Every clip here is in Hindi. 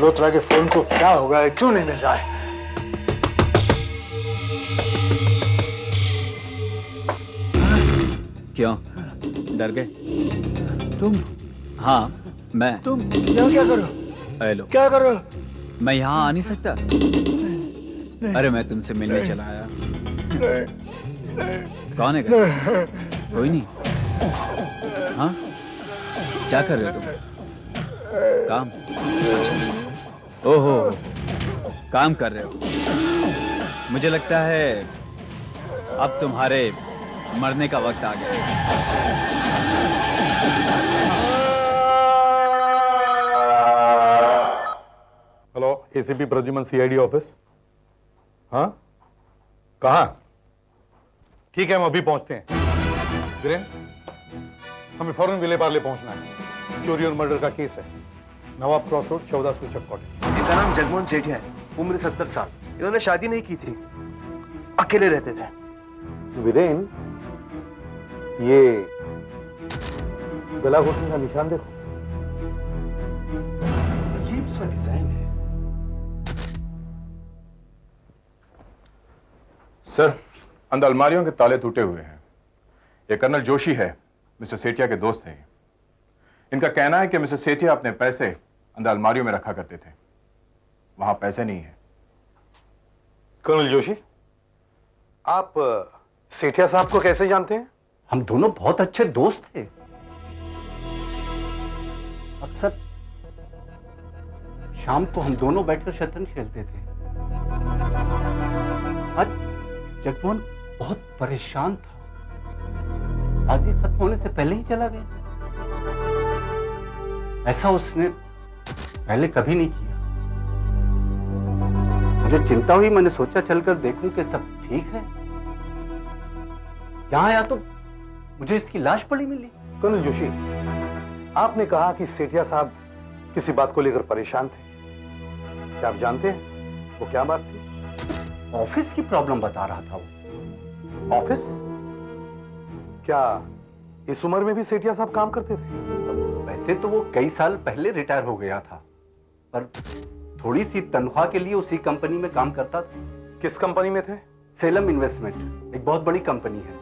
मल्होत्रा के फोन को क्या होगा है, क्यों नहीं मिल रहा है? क्यों डर गए तुम? हाँ मैं। तुम यहाँ क्या कर रहे हो? हेलो, क्या कर रहे हो? मैं यहाँ आ नहीं सकता। अरे मैं तुमसे मिलने चला आया। कौन है घर? कोई नहीं। हाँ क्या कर रहे हो तुम? काम? ओहो, काम कर रहे हो। मुझे लगता है अब तुम्हारे मरने का वक्त आ गया। Hello, ACP Pradyuman, CID office. हाँ, कहाँ? ठीक है, हम अभी पहुंचते हैं। वीरेन, हमें फौरन विले पार्ले पहुंचना है। चोरी और मर्डर का केस है। नवाब क्रॉस रोड, 14 सूचक कॉटेज। इनका नाम जगमोहन सेठिया है, उम्र 70 साल। इन्होंने शादी नहीं की थी, अकेले रहते थे। वीरेन, ये गला घोटने का निशान देखो, अजीब सा डिजाइन है। सर, अंदर अलमारियों के ताले टूटे हुए हैं। ये कर्नल जोशी है, मिस्टर सेठिया के दोस्त हैं। इनका कहना है कि मिस्टर सेठिया अपने पैसे अंदर अलमारियों में रखा करते थे। वहां पैसे नहीं है। कर्नल जोशी, आप सेठिया साहब को कैसे जानते हैं? हम दोनों बहुत अच्छे दोस्त थे। अक्सर शाम को हम दोनों बैठकर शतरंज खेलते थे। आज जगमोहन बहुत परेशान था। आज ये खत्म होने से पहले ही चला गया। ऐसा उसने पहले कभी नहीं किया। मुझे चिंता हुई, मैंने सोचा चलकर देखूं कि सब ठीक है। यहां आया तो मुझे इसकी लाश पड़ी मिली। कर्नल जोशी, आपने कहा कि सेठिया साहब किसी बात को लेकर परेशान थे। क्या आप जानते हैं वो क्या बात थी? ऑफिस की प्रॉब्लम बता रहा था वो। ऑफिस? क्या इस उम्र में भी सेठिया साहब काम करते थे? वैसे तो वो कई साल पहले रिटायर हो गया था, पर थोड़ी सी तनख्वाह के लिए उसी कंपनी में काम करता था। किस कंपनी में थे? सेलम इन्वेस्टमेंट एक बहुत बड़ी कंपनी है।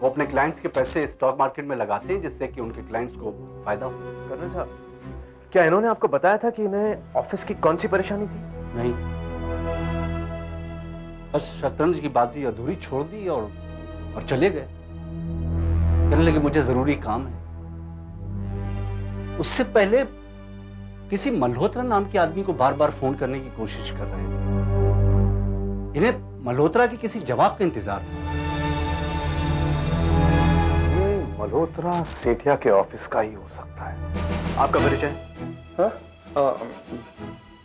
वो अपने क्लाइंट्स के पैसे स्टॉक मार्केट में लगाते हैं, जिससे कि उनके क्लाइंट्स को फायदा हो। कर्नल साहब, क्या इन्होंने आपको बताया था कि इन्हें ऑफिस की कौन सी परेशानी थी? नहीं, बस शतरंज की बाजी अधूरी छोड़ दी और चले गए। कहने लगे मुझे जरूरी काम है। उससे पहले किसी मल्होत्रा नाम के आदमी को बार बार फोन करने की कोशिश कर रहे थे। इन्हें मल्होत्रा के किसी जवाब का इंतजार था। ये मल्होत्रा सेठिया के ऑफिस का ही हो सकता है। आपका परिचय? हाँ,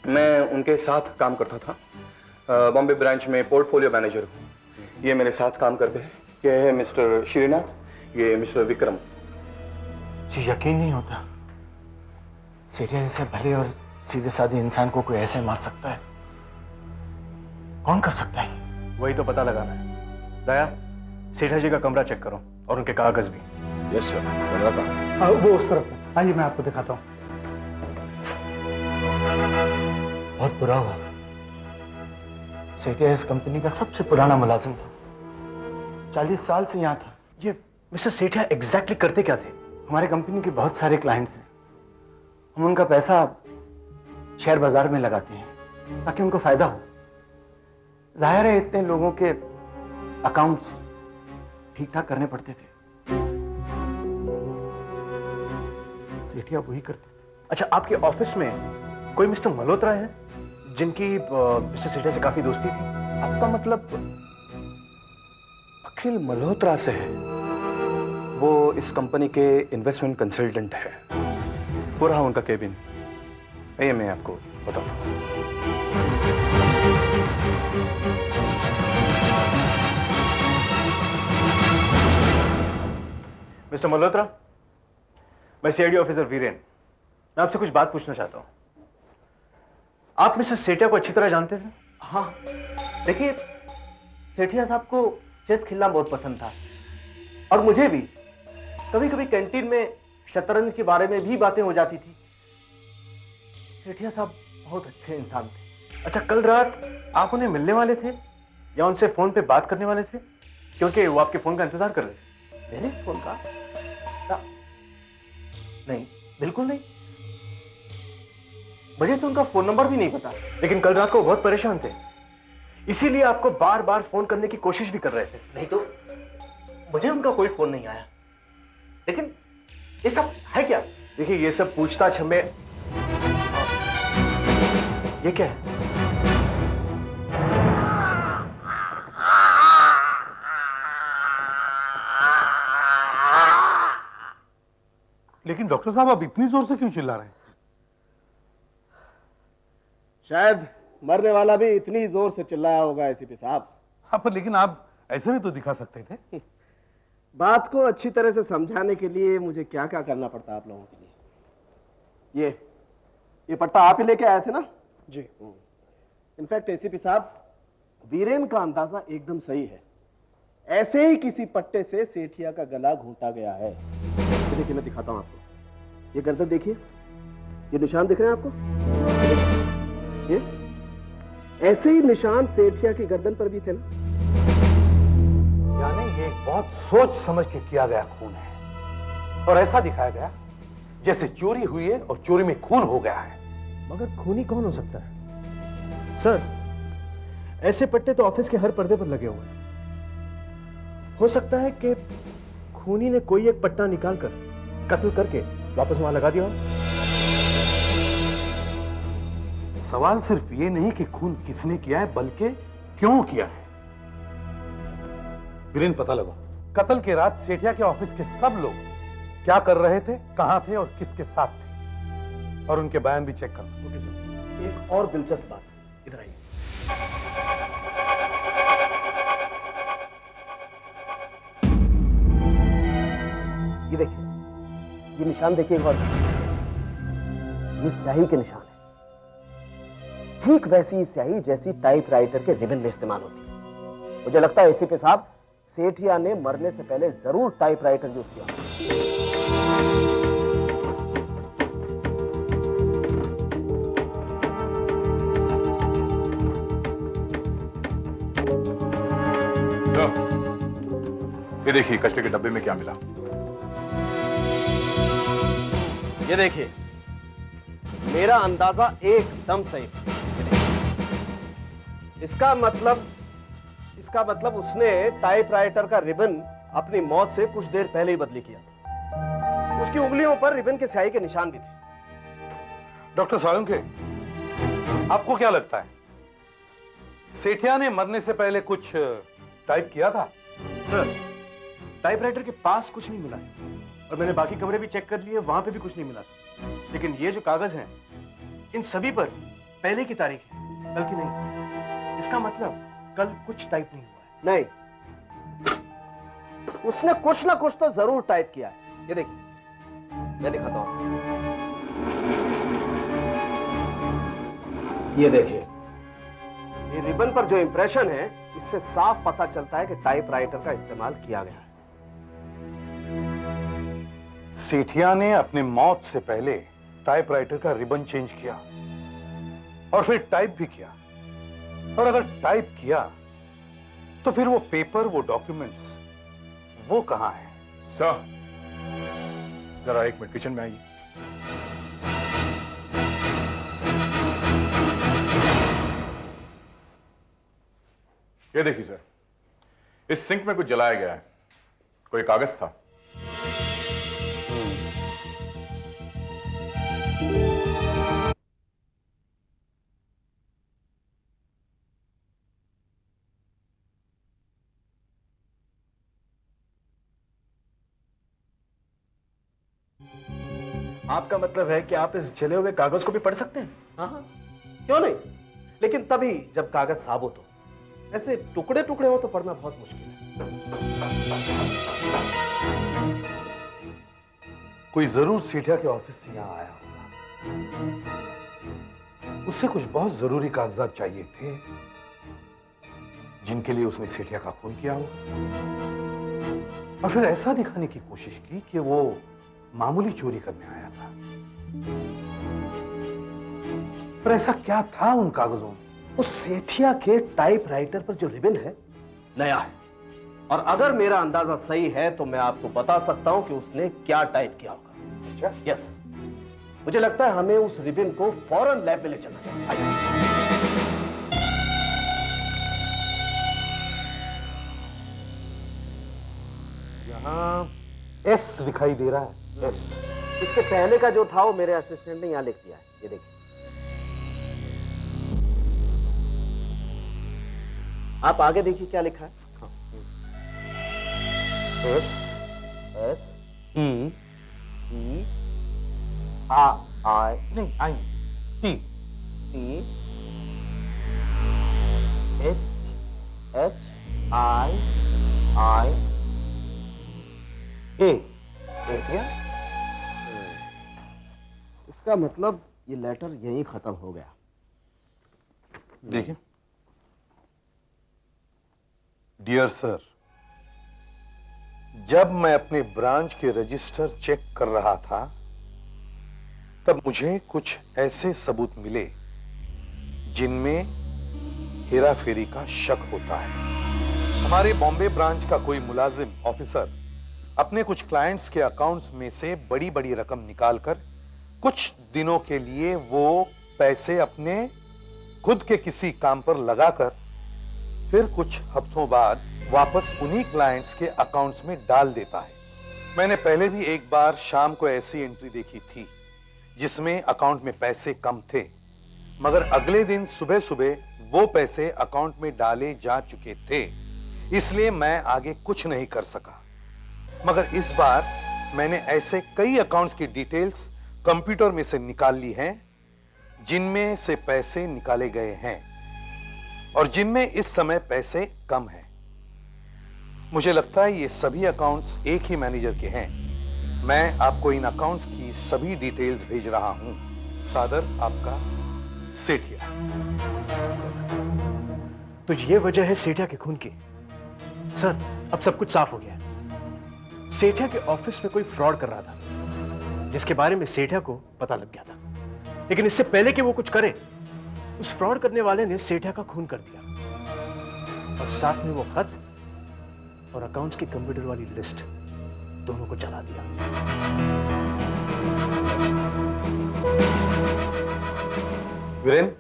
मैं उनके साथ काम करता था। बॉम्बे ब्रांच में पोर्टफोलियो मैनेजर हूँ। ये मेरे साथ काम करते हैं। ये है मिस्टर श्रीनाथ, ये मिस्टर विक्रम। जी यकीन नहीं होता, सेठिया जैसे भले और सीधे साधे इंसान को कोई ऐसे मार सकता है। कौन कर सकता है? वही तो पता लगाना है। दया, सेठा जी का कमरा चेक करो और उनके कागज भी। यस सर, कमरा कहाँ? वो उस तरफ है। आइए मैं आपको दिखाता हूँ। बहुत बुरा हुआ, सेठिया इस कंपनी का सबसे पुराना मुलाजिम था। 40 साल से यहाँ था। ये मिस्टर सेठिया एग्जैक्टली करते क्या थे? हमारे कंपनी के बहुत सारे क्लाइंट्स हैं। हम उनका पैसा शेयर बाजार में लगाते हैं ताकि उनको फायदा हो। जाहिर है इतने लोगों के अकाउंट्स ठीक ठाक करने पड़ते थे। सेठिया वही करते थे। अच्छा, आपके ऑफिस में कोई मिस्टर मल्होत्रा है जिनकी मिस्टर सेठिया से काफी दोस्ती थी? आपका मतलब अखिल मल्होत्रा से है। वो इस कंपनी के इन्वेस्टमेंट कंसल्टेंट है। वो रहा उनका केबिन। ये मैं आपको बताता हूँ। मिस्टर मल्होत्रा, मैं सीआईडी ऑफिसर वीरेन। मैं आपसे कुछ बात पूछना चाहता हूँ। आप मिस्टर सेठिया को अच्छी तरह जानते थे? हाँ, देखिए, सेठिया साहब को चेस खेलना बहुत पसंद था और मुझे भी। कभी कभी कैंटीन में शतरंज के बारे में भी बातें हो जाती थी। सेठिया साहब बहुत अच्छे इंसान थे। अच्छा, कल रात आप उन्हें मिलने वाले थे या उनसे फोन पे बात करने वाले थे? क्योंकि वो आपके फोन का इंतजार कर रहे थे। मेरे फोन का नहीं, बिल्कुल नहीं। मुझे तो उनका फोन नंबर भी नहीं पता। लेकिन कल रात को वो बहुत परेशान थे, इसीलिए आपको बार बार फोन करने की कोशिश भी कर रहे थे। नहीं तो मुझे उनका कोई फोन नहीं आया। लेकिन ये सब है क्या? देखिए, ये सब पूछताछ हमें। ये क्या है? लेकिन डॉक्टर साहब आप इतनी जोर से क्यों चिल्ला रहे हैं? शायद मरने वाला भी इतनी जोर से चिल्लाया होगा एसीपी साहब। हाँ, पर लेकिन आप ऐसे भी तो दिखा सकते थे। बात को अच्छी तरह से समझाने के लिए मुझे क्या क्या करना पड़ता है आप लोगों के लिए। ये पट्टा आप ही लेके आए थे ना? जी। इनफैक्ट एसीपी साहब, वीरेन का अंदाजा एकदम सही है। ऐसे ही किसी पट्टे से सेठिया का गला घूंटा गया है। ये देखिए, मैं दिखाता हूं आपको। ये गर्दन देखिए, ये निशान दिख रहे हैं आपको? ये ऐसे ही निशान सेठिया की गर्दन पर भी थे ना? यानी ये एक बहुत सोच समझ के किया गया खून है और ऐसा दिखाया गया जैसे चोरी हुई है और चोरी में खून हो गया है। मगर खूनी कौन हो सकता है सर? ऐसे पट्टे तो ऑफिस के हर पर्दे पर लगे हुए हैं। हो सकता है कि खूनी ने कोई एक पट्टा निकालकर कत्ल करके वापस वहां लगा दिया हो। सवाल सिर्फ ये नहीं कि खून किसने किया है, बल्कि क्यों किया है। वीरेन, पता लगा कत्ल के रात सेठिया के ऑफिस के सब लोग क्या कर रहे थे, कहां थे और किसके साथ थे, और उनके बयान भी चेक कर। Okay sir. एक और दिलचस्प बात, इधर आइए। ये देखिए, ये निशान देखिए एक बार। ये स्याही के निशान है, ठीक वैसी स्याही जैसी टाइपराइटर के रिबन में इस्तेमाल होती है। मुझे लगता है एसीपी साहब, सेठिया ने मरने से पहले जरूर टाइपराइटर यूज किया। ये देखिए, कचरे के डब्बे में क्या मिला। ये देखिए, मेरा अंदाजा एकदम सही है। इसका मतलब उसने टाइपराइटर का रिबन अपनी मौत से कुछ देर पहले ही बदली किया था। उसकी उंगलियों पर रिबन के स्याही के निशान भी थे। डॉक्टर साळुंखे, आपको क्या लगता है, सेठिया ने मरने से पहले कुछ टाइप किया था? सर, टाइपराइटर के पास कुछ नहीं मिला और मैंने बाकी कमरे भी चेक कर लिए, वहां पे भी कुछ नहीं मिला था। लेकिन ये जो कागज हैं, इन सभी पर पहले की तारीख है, कल की नहीं। इसका मतलब कल कुछ टाइप नहीं हुआ है। नहीं, उसने कुछ ना कुछ तो जरूर टाइप किया है। ये देखिए, मैं दिखाता हूं। ये देखिए, ये रिबन पर जो इंप्रेशन है, इससे साफ पता चलता है कि टाइपराइटर का इस्तेमाल किया गया है। सेठिया ने अपने मौत से पहले टाइपराइटर का रिबन चेंज किया और फिर टाइप भी किया। और अगर टाइप किया तो फिर वो पेपर, वो डॉक्यूमेंट्स, वो कहां है? सर, जरा एक मिनट किचन में आइए। ये देखिए सर, इस सिंक में कुछ जलाया गया है। कोई कागज था। आपका मतलब है कि आप इस जले हुए कागज को भी पढ़ सकते हैं? हाँ, क्यों नहीं? लेकिन तभी जब कागज साबुत हो। ऐसे टुकड़े टुकड़े हो तो पढ़ना बहुत मुश्किल है। कोई जरूर सेठिया के ऑफिस से यहां आया होगा। उससे कुछ बहुत जरूरी कागजात चाहिए थे, जिनके लिए उसने सेठिया का खून किया हो, और फिर ऐसा दिखाने की कोशिश की कि वो मामूली चोरी करने आया था। पर ऐसा क्या था उन कागजों में? उस सेठिया के टाइपराइटर पर जो रिबन है नया है, और अगर मेरा अंदाजा सही है तो मैं आपको बता सकता हूं कि उसने क्या टाइप किया होगा। यस, मुझे लगता है हमें उस रिबन को फौरन लैब में ले चलना चाहिए। आइए। यहाँ एस दिखाई दे रहा है, एस। इसके पहले का जो था वो मेरे असिस्टेंट ने यहां लिख दिया है, ये देखिए। आप आगे देखिए क्या लिखा है। S S E E I नहीं, I T E H H I I A. Sethia. इसका मतलब ये लेटर यहीं खत्म हो गया। देखिए, डियर सर, जब मैं अपने ब्रांच के रजिस्टर चेक कर रहा था तब मुझे कुछ ऐसे सबूत मिले जिनमें हेराफेरी का शक होता है। हमारे बॉम्बे ब्रांच का कोई मुलाजिम ऑफिसर अपने कुछ क्लाइंट्स के अकाउंट्स में से बड़ी बड़ी रकम निकालकर कुछ दिनों के लिए वो पैसे अपने खुद के किसी काम पर लगाकर फिर कुछ हफ्तों बाद वापस उन्हीं क्लाइंट्स के अकाउंट्स में डाल देता है। मैंने पहले भी एक बार शाम को ऐसी एंट्री देखी थी जिसमें अकाउंट में पैसे कम थे, मगर अगले दिन सुबह सुबह वो पैसे अकाउंट में डाले जा चुके थे, इसलिए मैं आगे कुछ नहीं कर सका। मगर इस बार मैंने ऐसे कई अकाउंट्स की डिटेल्स कंप्यूटर में से निकाल ली हैं जिनमें से पैसे निकाले गए हैं और जिनमें इस समय पैसे कम हैं। मुझे लगता है ये सभी अकाउंट्स एक ही मैनेजर के हैं। मैं आपको इन अकाउंट्स की सभी डिटेल्स भेज रहा हूं। सादर, आपका सेठिया। तो ये वजह है सेठिया के खून की। सर, अब सब कुछ साफ हो गया है। सेठिया के ऑफिस में कोई फ्रॉड कर रहा था जिसके बारे में सेठिया को पता लग गया था, लेकिन इससे पहले कि वो कुछ करे उस फ्रॉड करने वाले ने सेठिया का खून कर दिया और साथ में वो खत और अकाउंट्स की कंप्यूटर वाली लिस्ट दोनों को जला दिया। वीरेन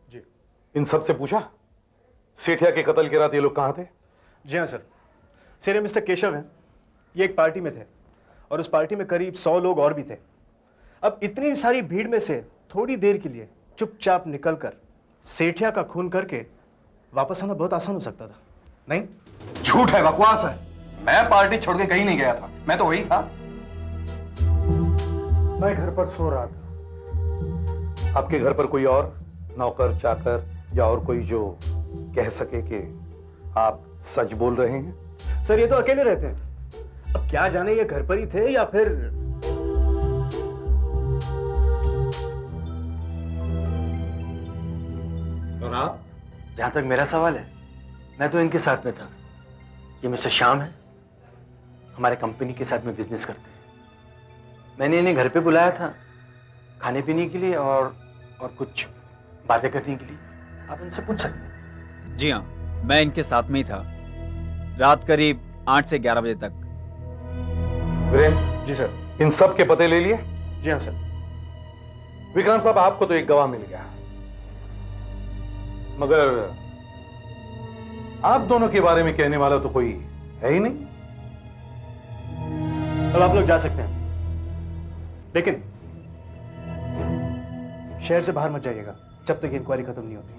जी। इन सब से पूछा सेठिया के कत्ल की रात ये लोग कहां थे? जी हाँ सर, सेरे मिस्टर केशव हैं, ये एक पार्टी में थे और उस पार्टी में करीब 100 लोग और भी थे। अब इतनी सारी भीड़ में से थोड़ी देर के लिए चुपचाप निकलकर सेठिया का खून करके वापस आना बहुत आसान हो सकता था, नहीं? झूठ है, बकवास है। मैं पार्टी छोड़ के कहीं नहीं गया था, मैं तो वही था। मैं घर पर सो रहा था। आपके घर पर कोई और नौकर चाकर या और कोई जो कह सके कि आप सच बोल रहे हैं? सर, ये तो अकेले रहते हैं। अब क्या जाने ये घर पर ही थे या फिर और आप? जहां तक मेरा सवाल है, मैं तो इनके साथ में था। ये मिस्टर श्याम है, हमारे कंपनी के साथ में बिजनेस करते हैं। मैंने इन्हें घर पे बुलाया था खाने पीने के लिए और कुछ बातें करने के लिए। आप इनसे पूछ सकते हैं। जी हाँ, मैं इनके साथ में ही था रात करीब 8 से 11 बजे तक। वीरेन जी सर। इन सब के पते ले लिए? जी हाँ सर। विक्रम साहब, आपको तो एक गवाह मिल गया, मगर आप दोनों के बारे में कहने वाला तो कोई है ही नहीं। अब आप लोग जा सकते हैं, लेकिन शहर से बाहर मत जाइएगा जब तक इंक्वायरी खत्म नहीं होती।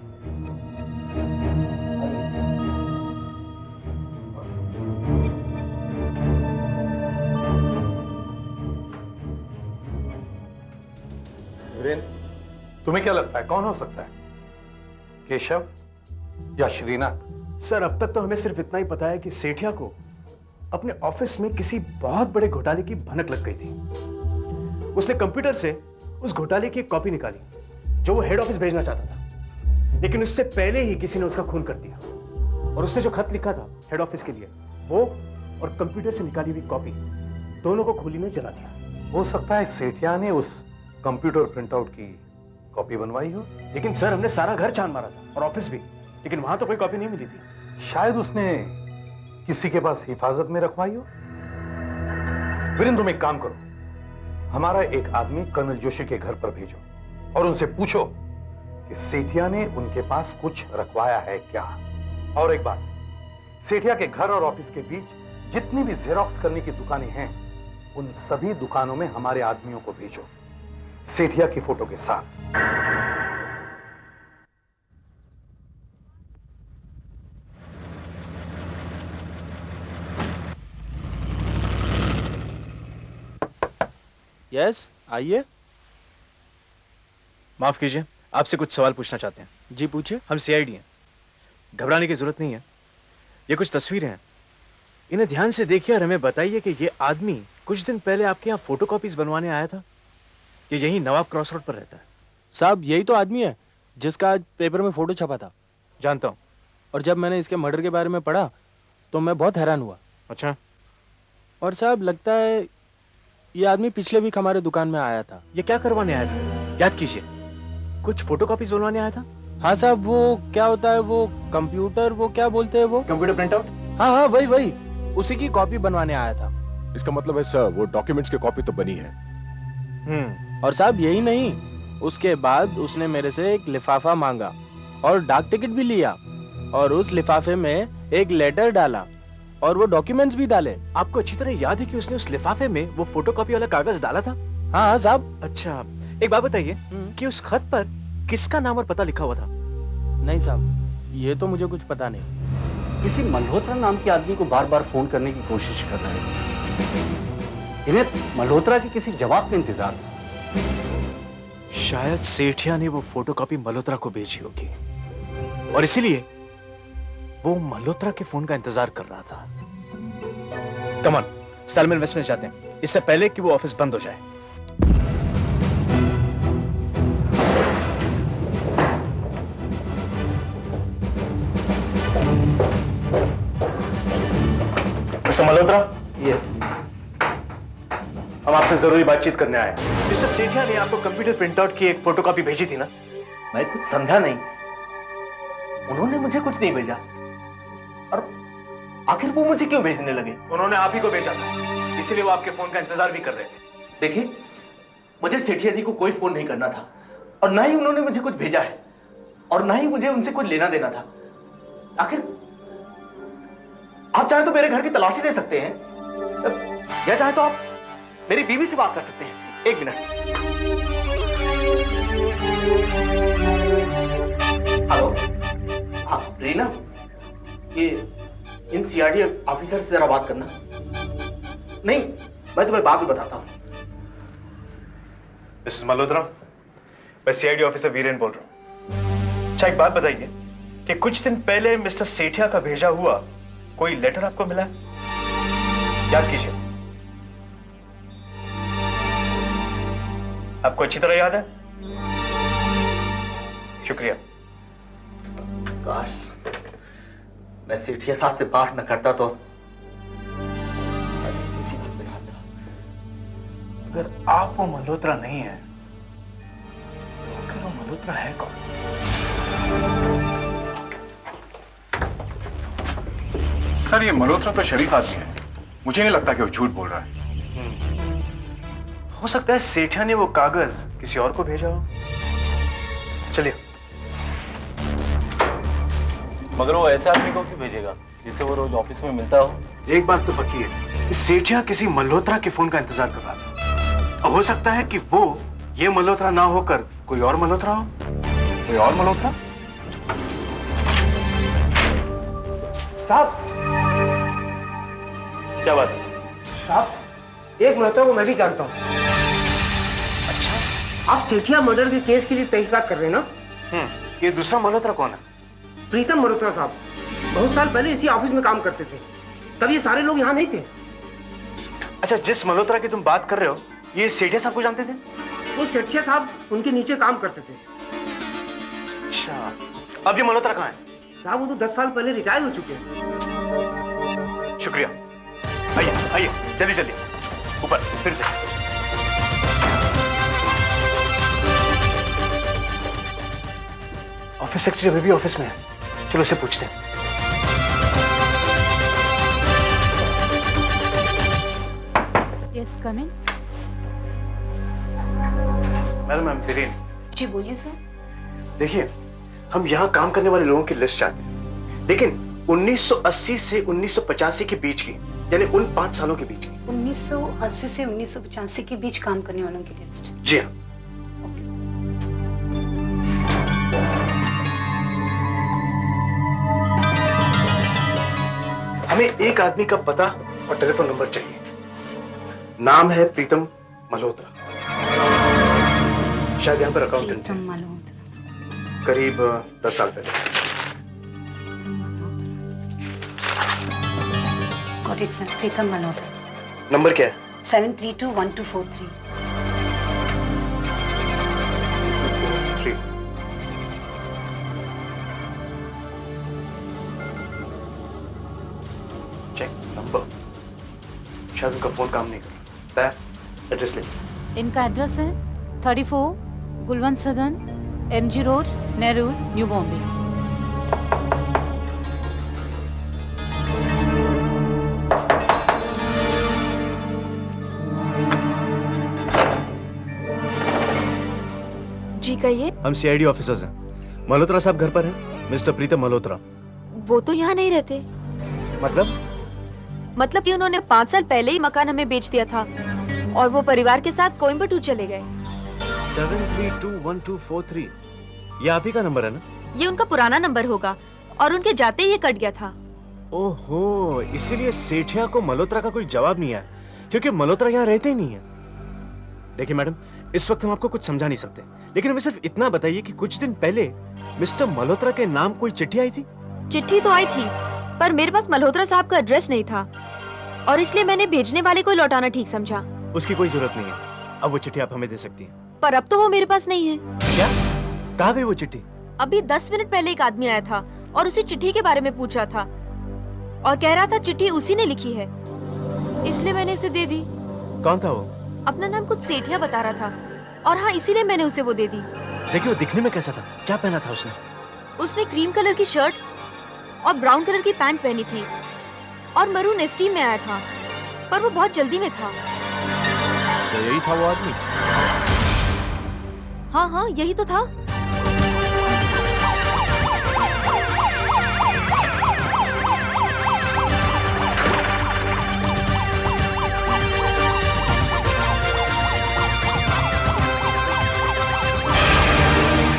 वीरेन, तुम्हें क्या लगता है कौन हो सकता है? केशव या श्रीनाथ? सर, अब तक तो हमें सिर्फ इतना ही पता है कि सेठिया को अपने ऑफिस में किसी बहुत बड़े घोटाले की भनक लग गई थी। उसने कंप्यूटर से उस घोटाले की एक कॉपी निकाली जो वो हेड ऑफिस भेजना चाहता था, लेकिन उससे पहले ही किसी ने उसका खून कर दिया। और उसने जो खत लिखा था हेड ऑफिस के लिए, वो और कंप्यूटर से निकाली हुई कॉपी दोनों को खोली में जला दिया। हो सकता है सेठिया ने उस कंप्यूटर प्रिंटआउट की कॉपी बनवाई हो? लेकिन सर हमने सारा घर छान मारा था और ऑफिस भी, लेकिन वहां तो कोई कॉपी नहीं मिली थी। शायद उसने किसी के पास हिफाजत में रखवाई हो। वीरेंद्र, तुम एक काम करो, हमारा एक आदमी कर्नल जोशी के घर पर भेजो और उनसे पूछो कि सेठिया ने उनके पास कुछ रखवाया है क्या। और एक बात, सेठिया के घर और ऑफिस के बीच जितनी भी जेरोक्स करने की दुकानें हैं, उन सभी दुकानों में हमारे आदमियों को भेजो, सेठिया की फोटो के साथ। यस, आइए। माफ कीजिए, आपसे कुछ सवाल पूछना चाहते हैं। जी पूछिए। हम सीआईडी हैं, घबराने की जरूरत नहीं है। ये कुछ तस्वीरें हैं, इन्हें ध्यान से देखिए और हमें बताइए कि ये आदमी कुछ दिन पहले आपके यहाँ फोटोकॉपीज बनवाने आया था। ये यही नवाब क्रॉस रोड पर रहता है। साहब यही तो आदमी है जिसका आज पेपर में फोटो छपा था। जानता हूँ। और जब मैंने इसके मर्डर के बारे में पढ़ा तो मैं बहुत हैरान हुआ। अच्छा। और साहब लगता है ये आदमी पिछले वीक हमारे दुकान में आया था। ये क्या करवाने आया था? याद कीजिए, कुछ फोटोकॉपीज बनवाने आया था। हाँ साहब, वो क्या होता है वो कंप्यूटर, वो क्या बोलते हैं वो? Computer printout. हाँ हाँ वही उसी की कॉपी बनवाने आया था। इसका मतलब है सर वो डॉक्यूमेंट्स की कॉपी तो बनी है। और साहब यही नहीं, उसके बाद उसने मेरे से एक लिफाफा मांगा और डाक टिकट भी लिया और उस लिफाफे में एक लेटर डाला और वो डॉक्यूमेंट्स भी डाले। आपको अच्छी तरह याद है कि उसने उस लिफाफे में वो फोटोकॉपी वाला कागज डाला था? हाँ साहब। अच्छा, एक बात बताइए कि उस खत पर किसका नाम और पता लिखा हुआ था? नहीं साहब, ये तो मुझे कुछ पता नहीं। किसी मल्होत्रा नाम के आदमी को बार बार फोन करने की कोशिश कर रहे हैं। इन्हें मल्होत्रा के किसी जवाब का इंतजार था। शायद सेठिया ने वो फोटोकॉपी मल्होत्रा को भेजी होगी और इसीलिए वो मल्होत्रा के फोन का इंतजार कर रहा था। कम ऑन, सलमान इन्वेस्टमेंट जाते हैं इससे पहले कि वो ऑफिस बंद हो जाए। मिस्टर मल्होत्रा। यस। हम आपसे जरूरी बातचीत करने आए हैं। मिस्टर सेठिया ने आपको कंप्यूटर प्रिंटआउट की एक फोटोकॉपी भेजी थी ना? मैं कुछ समझा नहीं, उन्होंने मुझे कुछ नहीं भेजा। और आखिर वो मुझे क्यों भेजने लगे? उन्होंने आप ही को भेजा था, इसीलिए वो आपके फोन का इंतजार भी कर रहे थे। देखिए, मुझे सेठिया जी को कोई फोन नहीं करना था और ना ही उन्होंने मुझे कुछ भेजा है और ना ही मुझे उनसे कुछ लेना देना था। आखिर आप चाहे तो मेरे घर की तलाशी ले सकते हैं या चाहे तो आप मेरी बीवी से बात कर सकते हैं। एक मिनट। हेलो। हाँ रीना, ये इन सीआरडी ऑफिसर से जरा बात करना। नहीं, मैं तुम्हें बाद में बताता हूँ। मिसेस मल्होत्रा, मैं सीआईडी ऑफिसर वीरेन बोल रहा हूँ। अच्छा, एक बात बताइए कि कुछ दिन पहले मिस्टर सेठिया का भेजा हुआ कोई लेटर आपको मिला है? याद कीजिए। आपको अच्छी तरह याद है? शुक्रिया। काश मैं सेठिया साहब से बात न करता तो मुसीबत में आता। अगर आप वो मल्होत्रा नहीं है तो आखिर वो मल्होत्रा है कौन? सर, ये मल्होत्रा तो शरीफ आदमी है, मुझे नहीं लगता कि वो झूठ बोल रहा है। हो सकता है सेठिया ने वो कागज किसी और को भेजा हो। चलिए। मगर वो ऐसे आदमी को क्यों भेजेगा जिसे वो रोज ऑफिस में मिलता हो? एक बात तो पक्की है कि सेठिया किसी मल्होत्रा के फोन का इंतजार कर रहा था। अब हो सकता है कि वो ये मल्होत्रा ना होकर कोई और मल्होत्रा हो। कोई और मल्होत्रा? साहब, क्या बात है? साहब, एक मल्होत्रा को मैं भी जानता हूँ। अच्छा, आप सेठिया मर्डर के केस के लिए तहकीकात कर रहे हैं ना? ये दूसरा मल्होत्रा कौन है? प्रीतम मल्होत्रा साहब, बहुत साल पहले इसी ऑफिस में काम करते थे। तब ये सारे लोग यहाँ नहीं थे। अच्छा, जिस मल्होत्रा की तुम बात कर रहे हो, ये सेठिया साहब को जानते थे? वो सेठिया साहब उनके नीचे काम करते थे। अच्छा, अब ये मल्होत्रा कहाँ है? साहब, वो तो 10 साल पहले रिटायर हो चुके हैं। शुक्रिया। आइए आइए, जल्दी जल्दी ऊपर फिर से। ऑफिस सेक्रेटरी अभी भी ऑफिस में है, चलो उसे पूछते हैं। Yes come in. Madam, I am Viren. जी बोलिए सर। देखिए, हम यहाँ काम करने वाले लोगों की लिस्ट चाहते हैं, लेकिन 1980 से 1985 के बीच की, यानी उन 5 सालों के बीच की। 1980 से 1985 के बीच काम करने वालों की लिस्ट। जी हाँ। Okay sir. हमें एक आदमी का पता और टेलीफोन नंबर चाहिए। नाम है प्रीतम मल्होत्रा, शायद यहाँ पर अकाउंटेंट थे, प्रीतम मल्होत्रा। करीब 10 साल पहले। Got it sir, Pritam Malhotra. Number क्या है? 732124 3। Check number. शायद उनका फोन काम नहीं कर रहा। एड्रेस ले। इनका एड्रेस है 34 Gulwant Sadan, MG road, Nehru, new Bombay. जी कहिए। हम CID ऑफिसर्स हैं। मल्होत्रा साहब घर पर हैं? मिस्टर प्रीतम मल्होत्रा। वो तो यहाँ नहीं रहते। मतलब कि उन्होंने 5 साल पहले ही मकान हमें बेच दिया था और वो परिवार के साथ कोयम्बटूर चले गए। 732124 ये आप ही का नंबर है ना? ये उनका पुराना नंबर होगा और उनके जाते ही ये कट गया था। ओहो, इसीलिए सेठिया को मल्होत्रा का कोई जवाब नहीं आया, क्योंकि मल्होत्रा यहाँ रहते ही नहीं है। देखिए मैडम, इस वक्त हम आपको कुछ समझा नहीं सकते, लेकिन हमें सिर्फ इतना बताइए कि कुछ दिन पहले मिस्टर मल्होत्रा के नाम कोई चिट्ठी आई थी? चिट्ठी तो आई थी, पर मेरे पास मल्होत्रा साहब का एड्रेस नहीं था और इसलिए मैंने भेजने वाले को लौटाना ठीक समझा। उसकी कोई जरूरत नहीं है, अब वो चिट्ठी आप हमें दे सकती हैं। पर अब तो वो मेरे पास नहीं है। क्या? कहाँ गई वो चिट्ठी? अभी 10 मिनट पहले एक आदमी आया था और उसी चिट्ठी के बारे में पूछ रहा था और कह रहा था चिट्ठी उसी ने लिखी है, इसलिए मैंने उसे दे दी। कौन था वो? अपना नाम कुछ सेठिया बता रहा था और हाँ, इसीलिए मैंने उसे वो दे दी। देखिए वो दिखने में कैसा था? क्या पहना था उसने? उसने क्रीम कलर की शर्ट और ब्राउन कलर की पैंट पहनी थी और मरून एसटी में आया था, पर वो बहुत जल्दी में था। तो यही था वो आदमी? हाँ हाँ, यही तो था।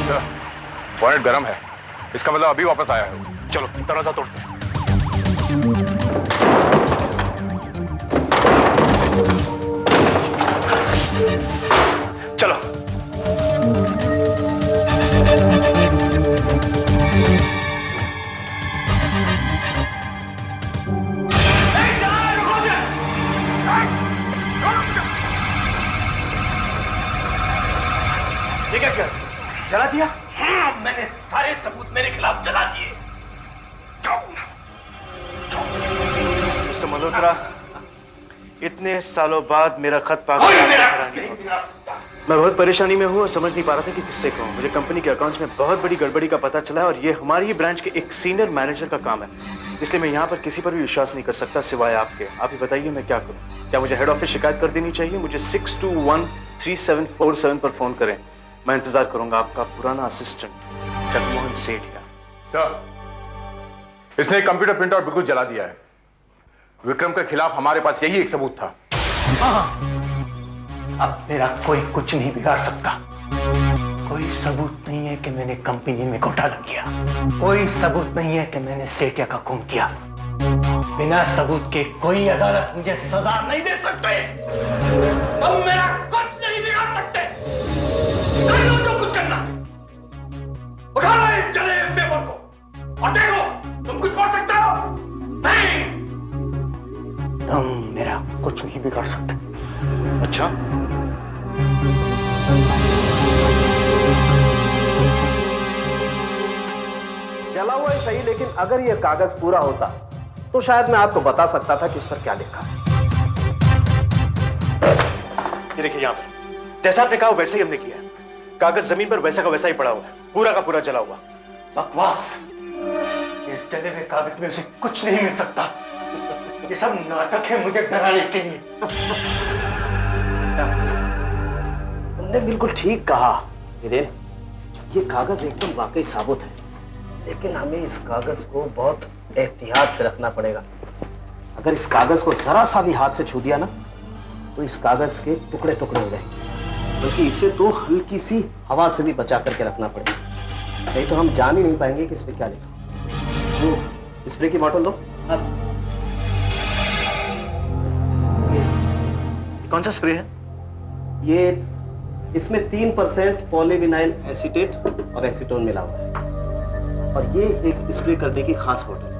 सर, बॉनेट गरम है, इसका मतलब अभी वापस आया है। चलो दरवाजा तोड़ते हैं। चलो। ये क्या जला दिया? हाँ, मैंने सारे सबूत मेरे खिलाफ जला दिए। मिस्टर मल्होत्रा, इतने सालों बाद मेरा खत पाकर मैं बहुत परेशानी में हूँ और समझ नहीं पा रहा था कि किससे कहूँ। मुझे कंपनी के अकाउंट्स में बहुत बड़ी गड़बड़ी का पता चला है और ये हमारी ही ब्रांच के एक सीनियर मैनेजर का काम है, इसलिए मैं यहाँ पर किसी पर भी विश्वास नहीं कर सकता सिवाय आपके। आप ही बताइए मैं क्या करूँ? क्या मुझे हेड ऑफिस शिकायत कर देनी चाहिए? मुझे 6213747 पर फोन करें, मैं इंतजार करूंगा। आपका पुराना असिस्टेंट जगमोहन सेठिया। सर, इसने एक कंप्यूटर प्रिंटर बिल्कुल जला दिया है। विक्रम के खिलाफ हमारे पास यही एक सबूत था। अब मेरा कोई कुछ नहीं बिगाड़ सकता। कोई सबूत नहीं है कि मैंने कंपनी में घोटाला किया, कोई सबूत नहीं है कि मैंने सेठिया का खून किया। बिना सबूत के कोई अदालत मुझे सजा नहीं दे सकते। तुम मेरा कुछ नहीं बिगाड़ सकते। कर लो जो कुछ करना। उठा लो इस जले पेपर को और देखो तुम कुछ पढ़ सकते हो? नहीं। तुम मेरा कुछ नहीं बिगाड़ सकते। अच्छा, जला हुआ ही सही, लेकिन अगर यह कागज पूरा होता तो शायद मैं आपको बता सकता था कि इस पर क्या लिखा है। ये देखिए यहाँ पर जैसा आपने कहा वैसे ही हमने किया है। कागज जमीन पर वैसा का वैसा ही पड़ा हुआ है, पूरा का पूरा जला हुआ। बकवास। इस जले हुए कागज में उसे कुछ नहीं मिल सकता। ये सब नाटक है मुझे डराने के लिए। तुमने बिल्कुल ठीक कहा वीरेन, ये कागज एकदम वाकई साबुत है, लेकिन हमें इस कागज को बहुत एहतियात से रखना पड़ेगा। अगर इस कागज को जरा सा भी हाथ से छू दिया ना तो इस कागज के टुकड़े टुकड़े हो जाएंगे। बल्कि इसे तो हल्की सी हवा से भी बचा करके रखना पड़ेगा, नहीं तो हम जान ही नहीं पाएंगे कि इस पे क्या लिखा। तो स्प्रे की बोतल दो। कौन सा स्प्रे है? ये इसमें 3% पॉलीविनाइल एसीटेट और एसीटोन मिला हुआ है, और ये एक स्प्रे करने की खास बोतल है।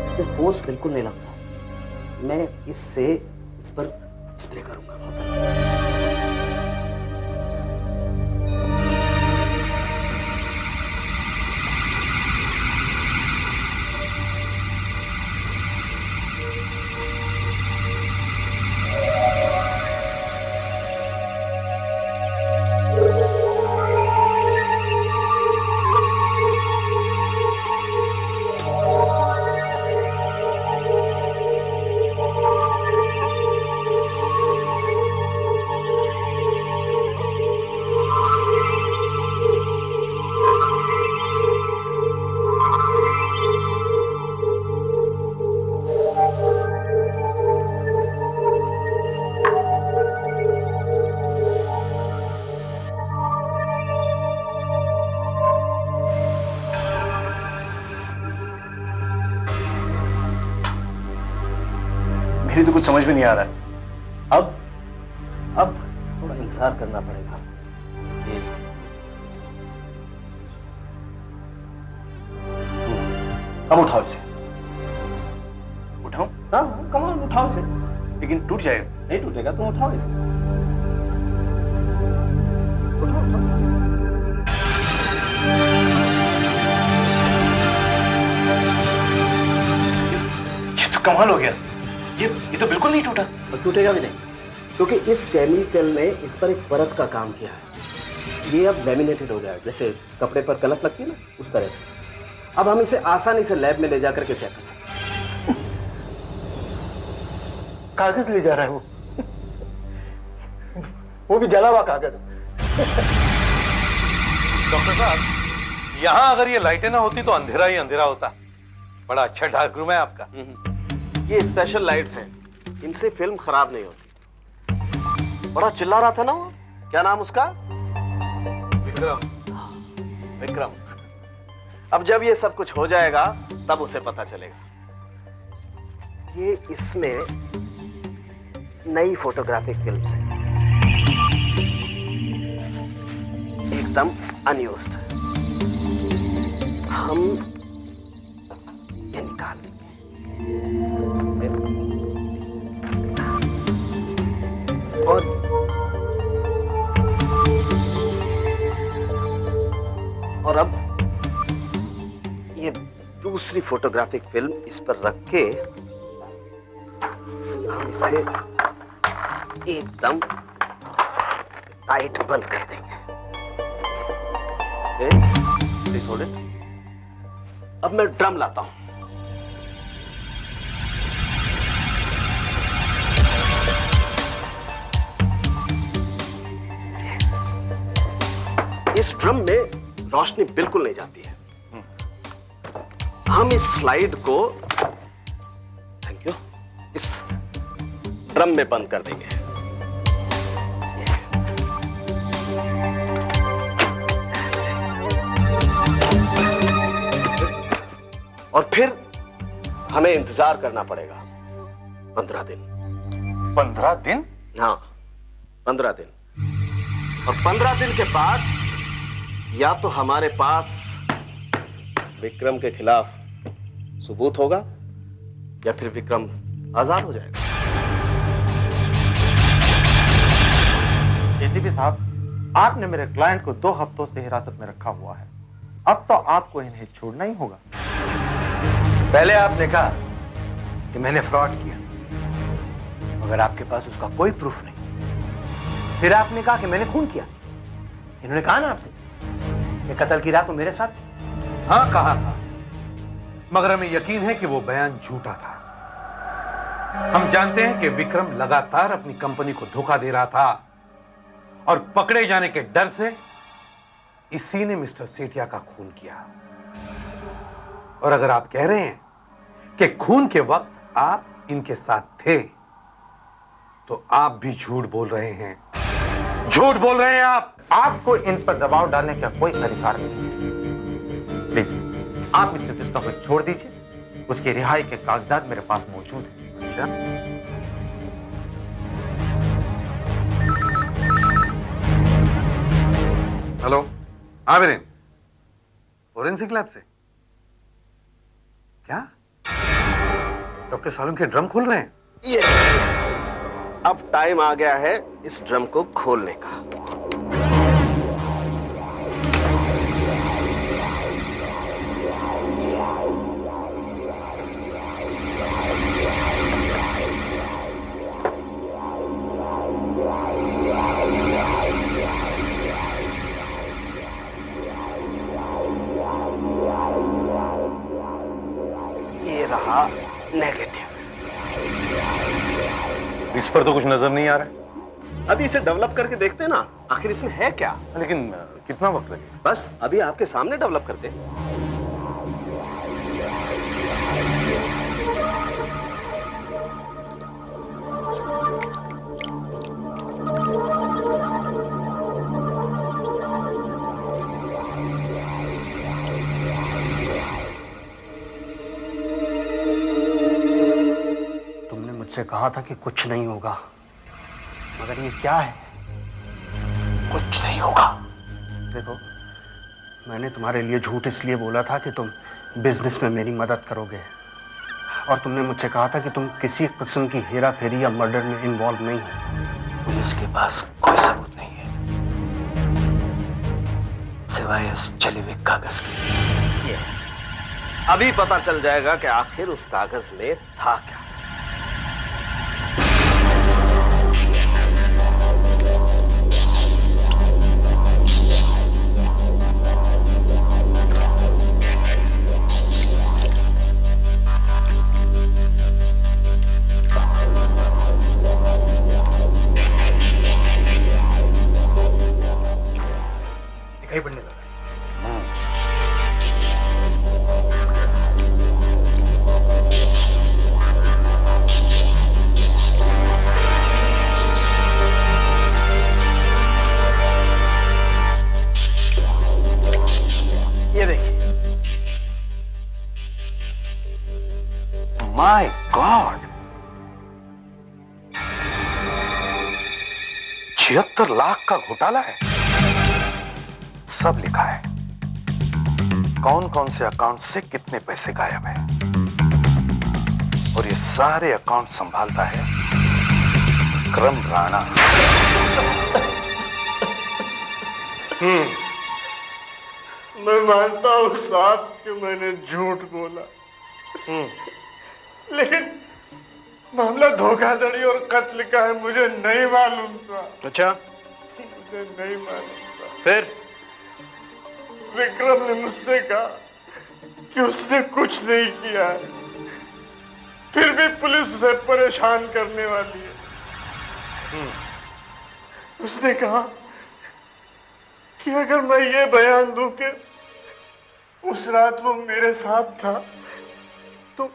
इसमें फोर्स बिल्कुल नहीं लगता। मैं इससे इस पर स्प्रे करूंगा बहुत हल्के से। मेरी तो कुछ समझ में नहीं आ रहा है। अब थोड़ा इंतजार करना पड़ेगा। अब उठाओ इसे। उठाऊं? हाँ कमाल, उठाओ इसे। लेकिन टूट जाएगा। नहीं टूटेगा, तुम उठाओ इसे। उठाओ उठाओ। ये तो कमाल हो गया। ये तो बिल्कुल नहीं टूटा। और टूटेगा भी नहीं, क्योंकि इस केमिकल ने इस पर एक परत का काम किया है। ये अब लैमिनेटेड हो गया है, जैसे कपड़े पर कलफ लगती है ना, उस तरह से। अब हम इसे आसानी से लैब में ले जाकर के चेक कर सकते हैं। कागज ले जा रहा है वो भी जला हुआ कागज। डॉक्टर साहब, यहाँ अगर ये लाइटें ना होती तो अंधेरा ही अंधेरा होता। बड़ा अच्छा डार्क रूम है आपका। ये स्पेशल लाइट्स हैं, इनसे फिल्म खराब नहीं होती। बड़ा चिल्ला रहा था ना वो, क्या नाम उसका? विक्रम। अब जब ये सब कुछ हो जाएगा तब उसे पता चलेगा। ये इसमें नई फोटोग्राफिक फिल्म्स हैं, एकदम अनयूज्ड। हम ये निकाल लेंगे। और अब ये दूसरी फोटोग्राफिक फिल्म इस पर रख के हम इसे एकदम टाइट बंद कर देंगे। Please hold it. अब मैं ड्रम लाता हूं। इस ड्रम में रोशनी बिल्कुल नहीं जाती है। हम इस स्लाइड को, थैंक यू, इस ड्रम में बंद कर देंगे। और फिर हमें इंतजार करना पड़ेगा 15 दिन। 15 दिन? हाँ 15 दिन। और 15 दिन के बाद या तो हमारे पास विक्रम के खिलाफ सबूत होगा या फिर विक्रम आजाद हो जाएगा। एसीपी साहब, आपने मेरे क्लाइंट को 2 हफ्तों से हिरासत में रखा हुआ है। अब तो आपको इन्हें छोड़ना ही होगा। पहले आपने कहा कि मैंने फ्रॉड किया, मगर आपके पास उसका कोई प्रूफ नहीं। फिर आपने कहा कि मैंने खून किया। इन्होंने कहा ना आपसे कि कत्ल की रात तो मेरे साथ। हाँ कहा था, मगर हमें यकीन है कि वो बयान झूठा था। हम जानते हैं कि विक्रम लगातार अपनी कंपनी को धोखा दे रहा था और पकड़े जाने के डर से इसी ने मिस्टर सेठिया का खून किया। और अगर आप कह रहे हैं कि खून के वक्त आप इनके साथ थे, तो आप भी झूठ बोल रहे हैं। झूठ बोल रहे हैं आप। आपको इन पर दबाव डालने का कोई अधिकार नहीं है। प्लीज आप मिस्टर दत्ता को छोड़ दीजिए, उसकी रिहाई के कागजात मेरे पास मौजूद हैं। हेलो, हाँ वीरेन, फोरेंसिक लैब से क्या डॉक्टर सालुंके के ड्रम खोल रहे हैं? ये अब टाइम आ गया है इस ड्रम को खोलने का। ये रहा नेगेटिव। इस पर तो कुछ नजर नहीं आ रहा है। अभी इसे डेवलप करके देखते हैं ना, आखिर इसमें है क्या। लेकिन कितना वक्त लगेगा? बस अभी आपके सामने डेवलप करते हैं। तुमने मुझसे कहा था कि कुछ नहीं होगा, मगर ये क्या है? कुछ नहीं होगा। देखो, मैंने तुम्हारे लिए झूठ इसलिए बोला था कि तुम बिजनेस में मेरी मदद करोगे, और तुमने मुझसे कहा था कि तुम किसी किस्म की हेरा फेरी या मर्डर में इन्वॉल्व नहीं हो। पुलिस के पास कोई सबूत नहीं है सिवाय उस जले हुए कागज के। अभी पता चल जाएगा कि आखिर उस कागज में था क्या। दिखाई पड़ने लगा। ये देखिए। माय गॉड, 76 लाख का घोटाला है। सब लिखा है, कौन कौन से अकाउंट से कितने पैसे गायब है, और ये सारे अकाउंट संभालता है विक्रम राणा। मैं मानता हूँ साहब कि मैंने झूठ बोला, लेकिन मामला धोखाधड़ी और कत्ल का है, मुझे नहीं मालूम था। अच्छा, मुझे नहीं मालूम था। फिर विक्रम ने मुझसे कहा कि उसने कुछ नहीं किया है, फिर भी पुलिस उसे परेशान करने वाली है। उसने कहा कि अगर मैं ये बयान दूं कि उस रात वो मेरे साथ था, तो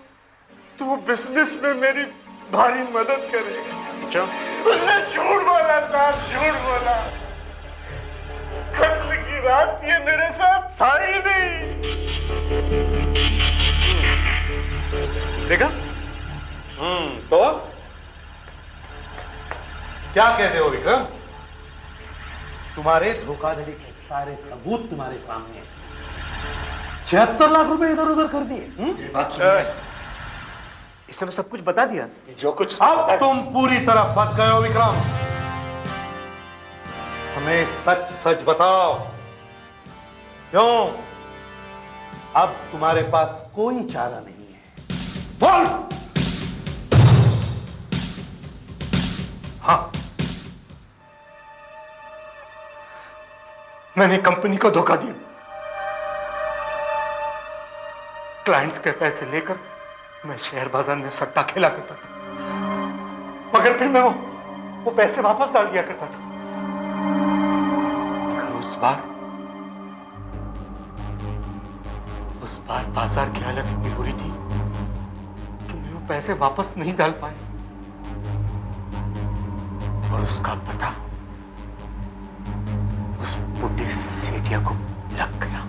वो बिजनेस में मेरी भारी मदद करेगा। अच्छा, उसने झूठ बोला साहब, झूठ बोला। कत्ल की रात ये मेरे साथ था ही नहीं। देखा? तो क्या कहते हो विक्रम? तुम्हारे धोखाधड़ी के सारे सबूत तुम्हारे सामने हैं। 76 लाख रुपए इधर उधर कर दिए। इसने तो सब कुछ बता दिया। जो कुछ अब तुम पूरी तरह फंस गए हो विक्रम। हमें सच सच बताओ, क्यों अब तुम्हारे पास कोई चारा नहीं है? बोल। हाँ, मैंने कंपनी को धोखा दिया। क्लाइंट्स के पैसे लेकर मैं शेयर बाजार में सट्टा खेला करता था, मगर फिर मैं वो पैसे वापस डाल दिया करता था। मगर उस बार बाजार की हालत इतनी बुरी थी कि मैं वो पैसे वापस नहीं डाल पाए, और उसका पता उस बुढ़े सेठिया को लग गया,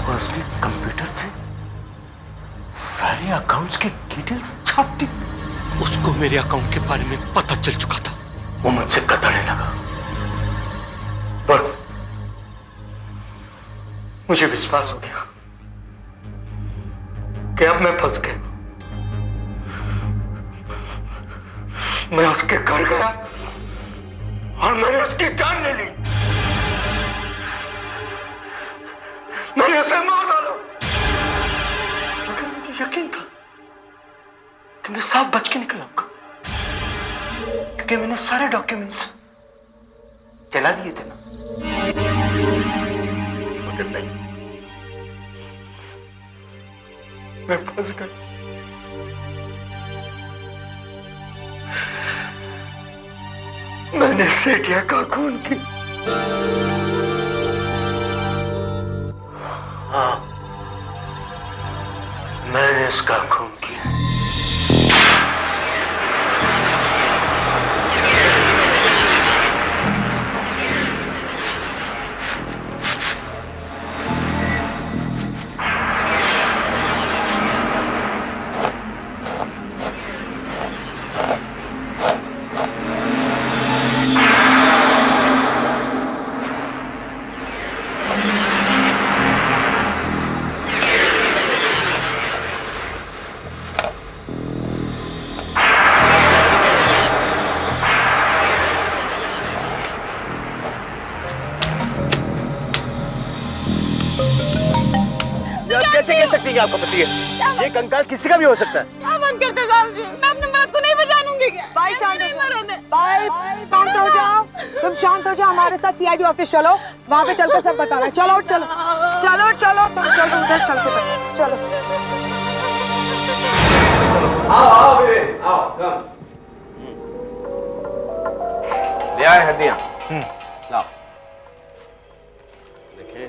और उसने कंप्यूटर से सारे अकाउंट्स के डिटेल्स छाप दी। उसको मेरे अकाउंट के बारे में पता चल चुका था। वो मुझसे कतराने लगा। बस मुझे विश्वास हो गया कि अब मैं फंस गया। मैं उसके घर गया और मैंने उसकी जान ले ली। मैंने उसे मार डाला, मगर मुझे यकीन था कि मैं साफ बच के निकल आऊंगा, क्योंकि मैंने सारे डॉक्यूमेंट्स जला दिए थे ना। मगर नहीं, मैं फंस गया। मैंने सेठिया का खून किया। हाँ, मैंने उसका खून किया। कैसे कह सकती है आपका पति है? ये कंकाल किसी का भी हो सकता है। क्या बंद करते साहब जी, मैं अपने मर्द को नहीं बचाऊंगी क्या? भाई शांत हो जाओ, भाई शांत हो जाओ, तुम शांत हो जाओ। हमारे साथ सीआईडी ऑफिस चलो, वहाँ पे चलकर सब बताना। चलो चलो चलो चलो, तुम चलो उधर चल के चलो। आओ आओ वीरेन, आओ कम। ले आए हड्डियां। लाओ। देखिए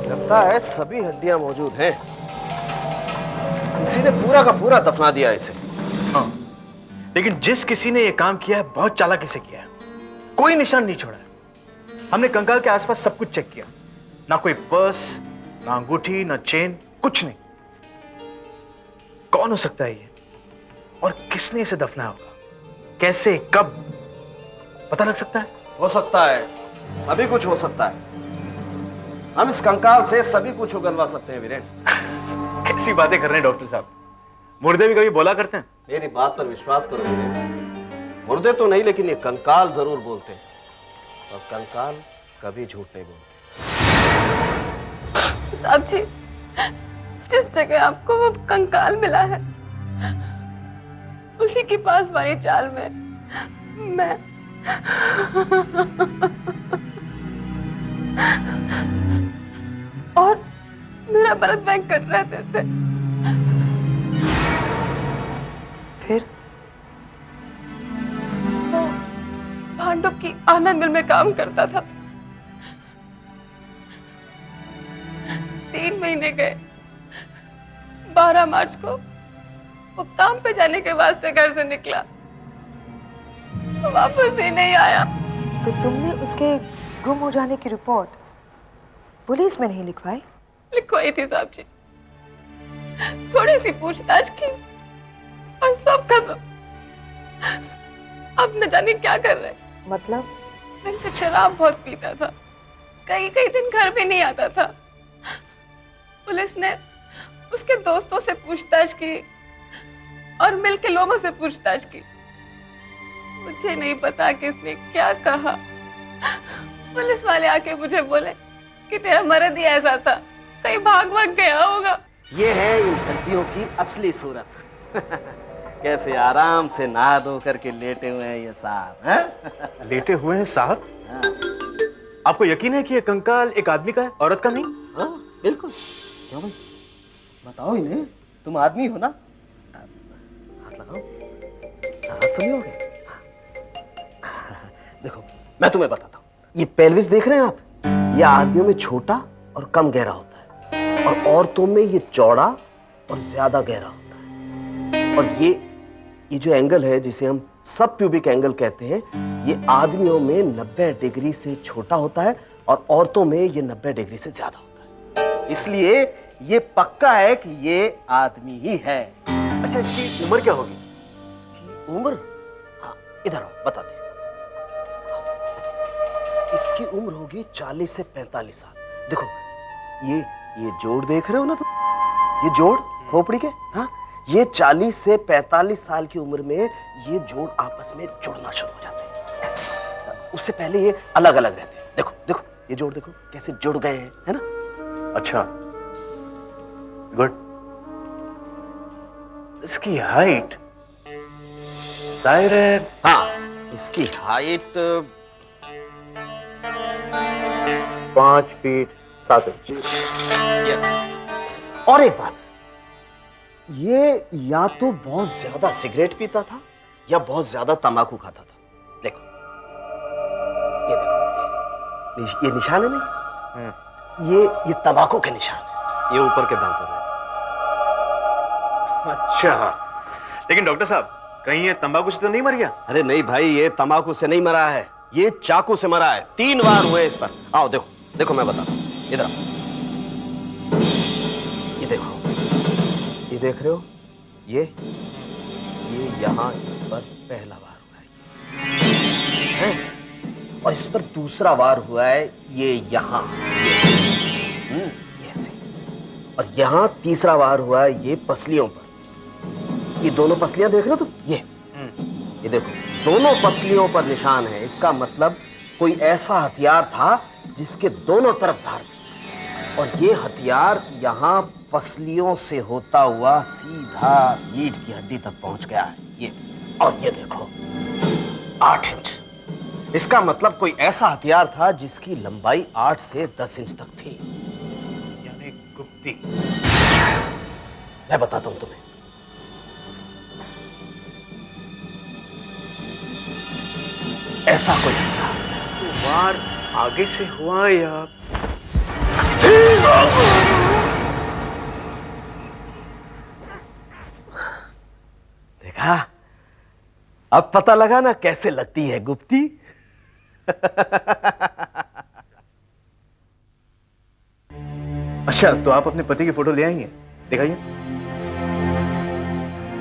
लगता है सभी हड्डियां मौजूद हैं। किसी ने पूरा का पूरा दफना दिया इसे। हाँ, लेकिन जिस किसी ने यह काम किया है बहुत चालाकी से किया है। कोई निशान नहीं छोड़ा है। हमने कंकाल के आसपास सब कुछ चेक किया, ना कोई पर्स, ना अंगूठी, ना चेन, कुछ नहीं। कौन हो सकता है ये, और किसने इसे दफनाया होगा? कैसे, कब, पता लग सकता है? हो सकता है, सभी कुछ हो सकता है। हम इस कंकाल से सभी कुछ उगलवा सकते हैं वीरेन। कैसी बातें कर रहे हैं डॉक्टर साहब? मुर्दे भी कभी बोला करते हैं? मेरी बात पर विश्वास करो वीरेन। मुर्दे तो नहीं, लेकिन ये कंकाल जरूर बोलते हैं, और कंकाल कभी झूठ नहीं बोलते। साहब जी, जिस जगह आपको वो कंकाल मिला है, उसी के पास वाली चाल में मैं और मेरा भरत बैंक कट रहते थे। फिर भांडुप की आनंद मिल में काम करता था। 3 महीने गए। 12 मार्च को वो काम पे जाने के वास्ते घर से निकला, वापस ही नहीं आया। तो तुमने उसके गुम हो जाने की रिपोर्ट पुलिस में नहीं लिखवाई? लिखवाई थी साहब जी, थोड़ी सी पूछताछ की और सब खत्म। अब न जाने क्या कर रहे। मतलब? वेंकट शराब बहुत पीता था, कई दिन घर भी नहीं आता था। पुलिस ने उसके दोस्तों से पूछताछ की और मिल के लोगों से पूछताछ की। मुझे नहीं पता किसने क्या कहा, पुलिस वाले आके मुझे बोले कि तेरा मर्द ही ऐसा था, कहीं भाग भाग गया होगा। ये है इन हड्डियों की असली सूरत। कैसे आराम से नहा धो करके लेटे हुए हैं ये साहब हैं? लेटे हुए हैं साहब? आपको यकीन है कि ये कंकाल एक आदमी का है, औरत का नहीं? हाँ, बिल्कुल। क्यों भाई? बताओ इन्हें, तुम आदमी हो ना? हाथ लगाओ। हाथ तो नहीं हो गए? देखो, मैं तुम्हें बताता हूँ। ये पेल्विस देख रहे हैं आप? ये आदमियों में छोटा और कम गहरा होता है, और औरतों में ये चौड़ा और ज्यादा गहरा होता है। और ये जो एंगल है, जिसे हम सब प्यूबिक एंगल कहते हैं, ये आदमियों में 90 डिग्री से छोटा होता है और औरतों में ये 90 डिग्री से ज्यादा होता है। इसलिए ये पक्का है कि ये आदमी ही है। अच्छा, इसकी उम्र क्या होगी? इसकी उम्र? हाँ, इधर आओ, बताते हैं। इसकी उम्र होगी 40 से 45 साल। देखो, ये जोड़ देख रहे हो ना तुम? ये जोड़ खोपड़ी के, हाँ, ये 40 से 45 साल की उम्र में ये जोड़ आपस में जुड़ना शुरू हो जाते हैं। उससे पहले ये अलग अलग रहते हैं। देखो देखो, ये जोड़ देखो कैसे जुड़ गए हैं, है ना? अच्छा, गुड। इसकी हाइट जाहिर है। हाँ, इसकी हाइट 5 फीट 7 इंच। यस। और एक बात, ये या तो बहुत ज्यादा सिगरेट पीता था या बहुत ज्यादा तंबाकू खाता था। देखो, ये देखो, ये निशान है नहीं? ये तंबाकू के निशान है, ये ऊपर के दांतों में। अच्छा, लेकिन डॉक्टर साहब, कहीं ये तंबाकू से तो नहीं मर गया? अरे नहीं भाई, ये तंबाकू से नहीं मरा है, ये चाकू से मरा है। 3 वार हुए इस पर। आओ देखो, देखो मैं बताता हूं, इधर आओ। ये देखो, ये देख रहे हो? ये यहां इस पर पहला वार हुआ है, और इस पर दूसरा वार हुआ है ये यहां, ये ऐसे। और यहां तीसरा वार हुआ है ये पसलियों पर। ये दोनों पसलियां देख रहे हो तुम? ये देखो, दोनों पसलियों पर निशान है। इसका मतलब कोई ऐसा हथियार था जिसके दोनों तरफ धार थी, और ये हथियार यहां पसलियों से होता हुआ सीधा रीढ़ की हड्डी तक पहुंच गया है। ये, और ये देखो 8 इंच। इसका मतलब कोई ऐसा हथियार था जिसकी लंबाई 8 से 10 इंच तक थी, यानी गुप्ती। मैं बताता हूं तुम्हें। ऐसा कोई वार आगे से हुआ या देखा? अब पता लगा ना कैसे लगती है गुप्ती? अच्छा, तो आप अपने पति की फोटो ले आएंगे? दिखाइए।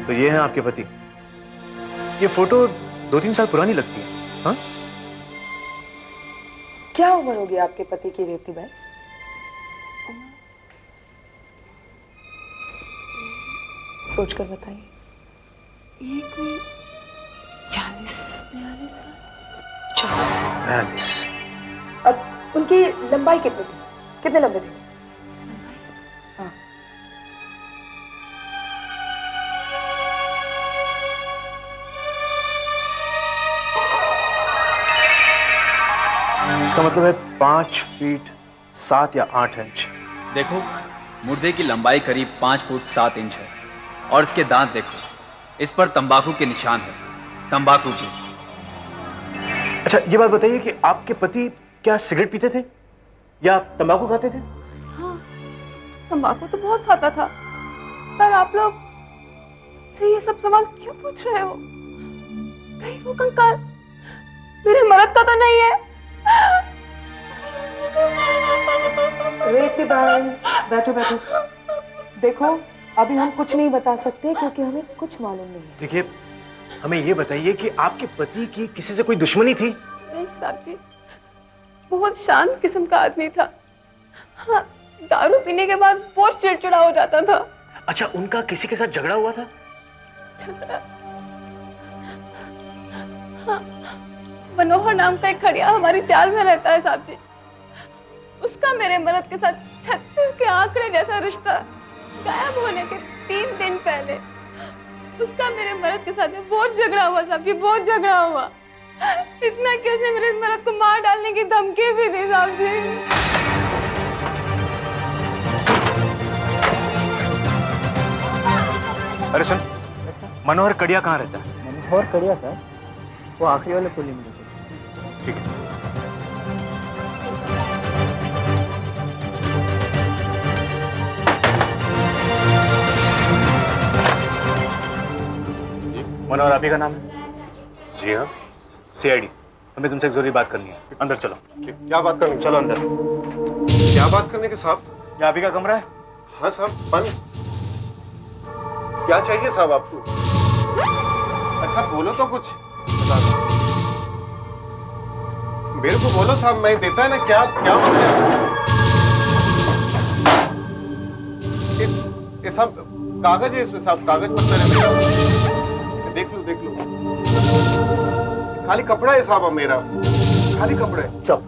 तो ये है आपके पति। ये फोटो 2-3 साल पुरानी लगती है। हाँ? क्या उम्र होगी आपके पति की रेवती भाई? सोच कर बताइए। ये कोई 40-42 साल। 42। अब उनकी लंबाई कितनी थी? कितने लंबे थे? हाँ। इसका मतलब है 5 फीट 7 या 8 इंच। देखो, मुर्दे की लंबाई करीब 5 फुट 7 इंच है, और इसके दांत देखो, इस पर तंबाकू के निशान है, तंबाकू की। अच्छा, ये बात बताइए कि आपके पति क्या सिगरेट पीते थे या तंबाकू खाते थे? हाँ, तंबाकू तो बहुत खाता था, पर आप लोग से ये सब सवाल क्यों पूछ रहे हो? कहीं वो कंकाल मेरे मर्द का तो नहीं है? रेवती भाई, बैठो बैठो। देखो, अभी हम कुछ नहीं बता सकते क्योंकि हमें कुछ मालूम नहीं है। देखिए, हमें ये बताइए कि आपके पति की किसी से कोई दुश्मनी थी? नहीं साहब जी, बहुत शांत किस्म का आदमी था। हाँ, दारू पीने के बाद बहुत चिड़चिड़ा हो जाता था। अच्छा, उनका किसी के साथ झगड़ा हुआ था? झगड़ा? हाँ, मनोहर नाम का एक खड़िया हमारी चाल में रहता है साहब जी। उसका मेरे मर्द के साथ 36 के आंकड़े जैसा रिश्ता गायब होने के 3 दिन पहले उसका मेरे मर्द के साथ बहुत झगड़ा हुआ साहब जी, बहुत झगड़ा हुआ। इतना कि उसने मेरे मर्द को मार डालने की धमकी भी दी साहब जी। अरे सुन, मनोहर कड़िया कहाँ रहता है? मनोहर कड़िया सर, वो आखिरी वाले पुलिंग में। ठीक है। मनोहर आप ही का नाम है? जी हाँ। सीआईडी, हमें तुमसे एक जरूरी बात करनी है। अंदर चलो। क्या बात करनी? चलो अंदर। क्या बात करने के साहब? ये आप ही का कमरा है? हाँ साहब, बंद। क्या चाहिए साहब आपको? अरे साहब बोलो तो कुछ। मेरे को बोलो साहब, मैं देता है ना। क्या क्या मांगते हैं? ये साहब कागज है इसमें साहब, कागज पत्तर है मेरा। देख लो देख लो। खाली कपड़ा है साहब, अब मेरा खाली कपड़ा है। चुप।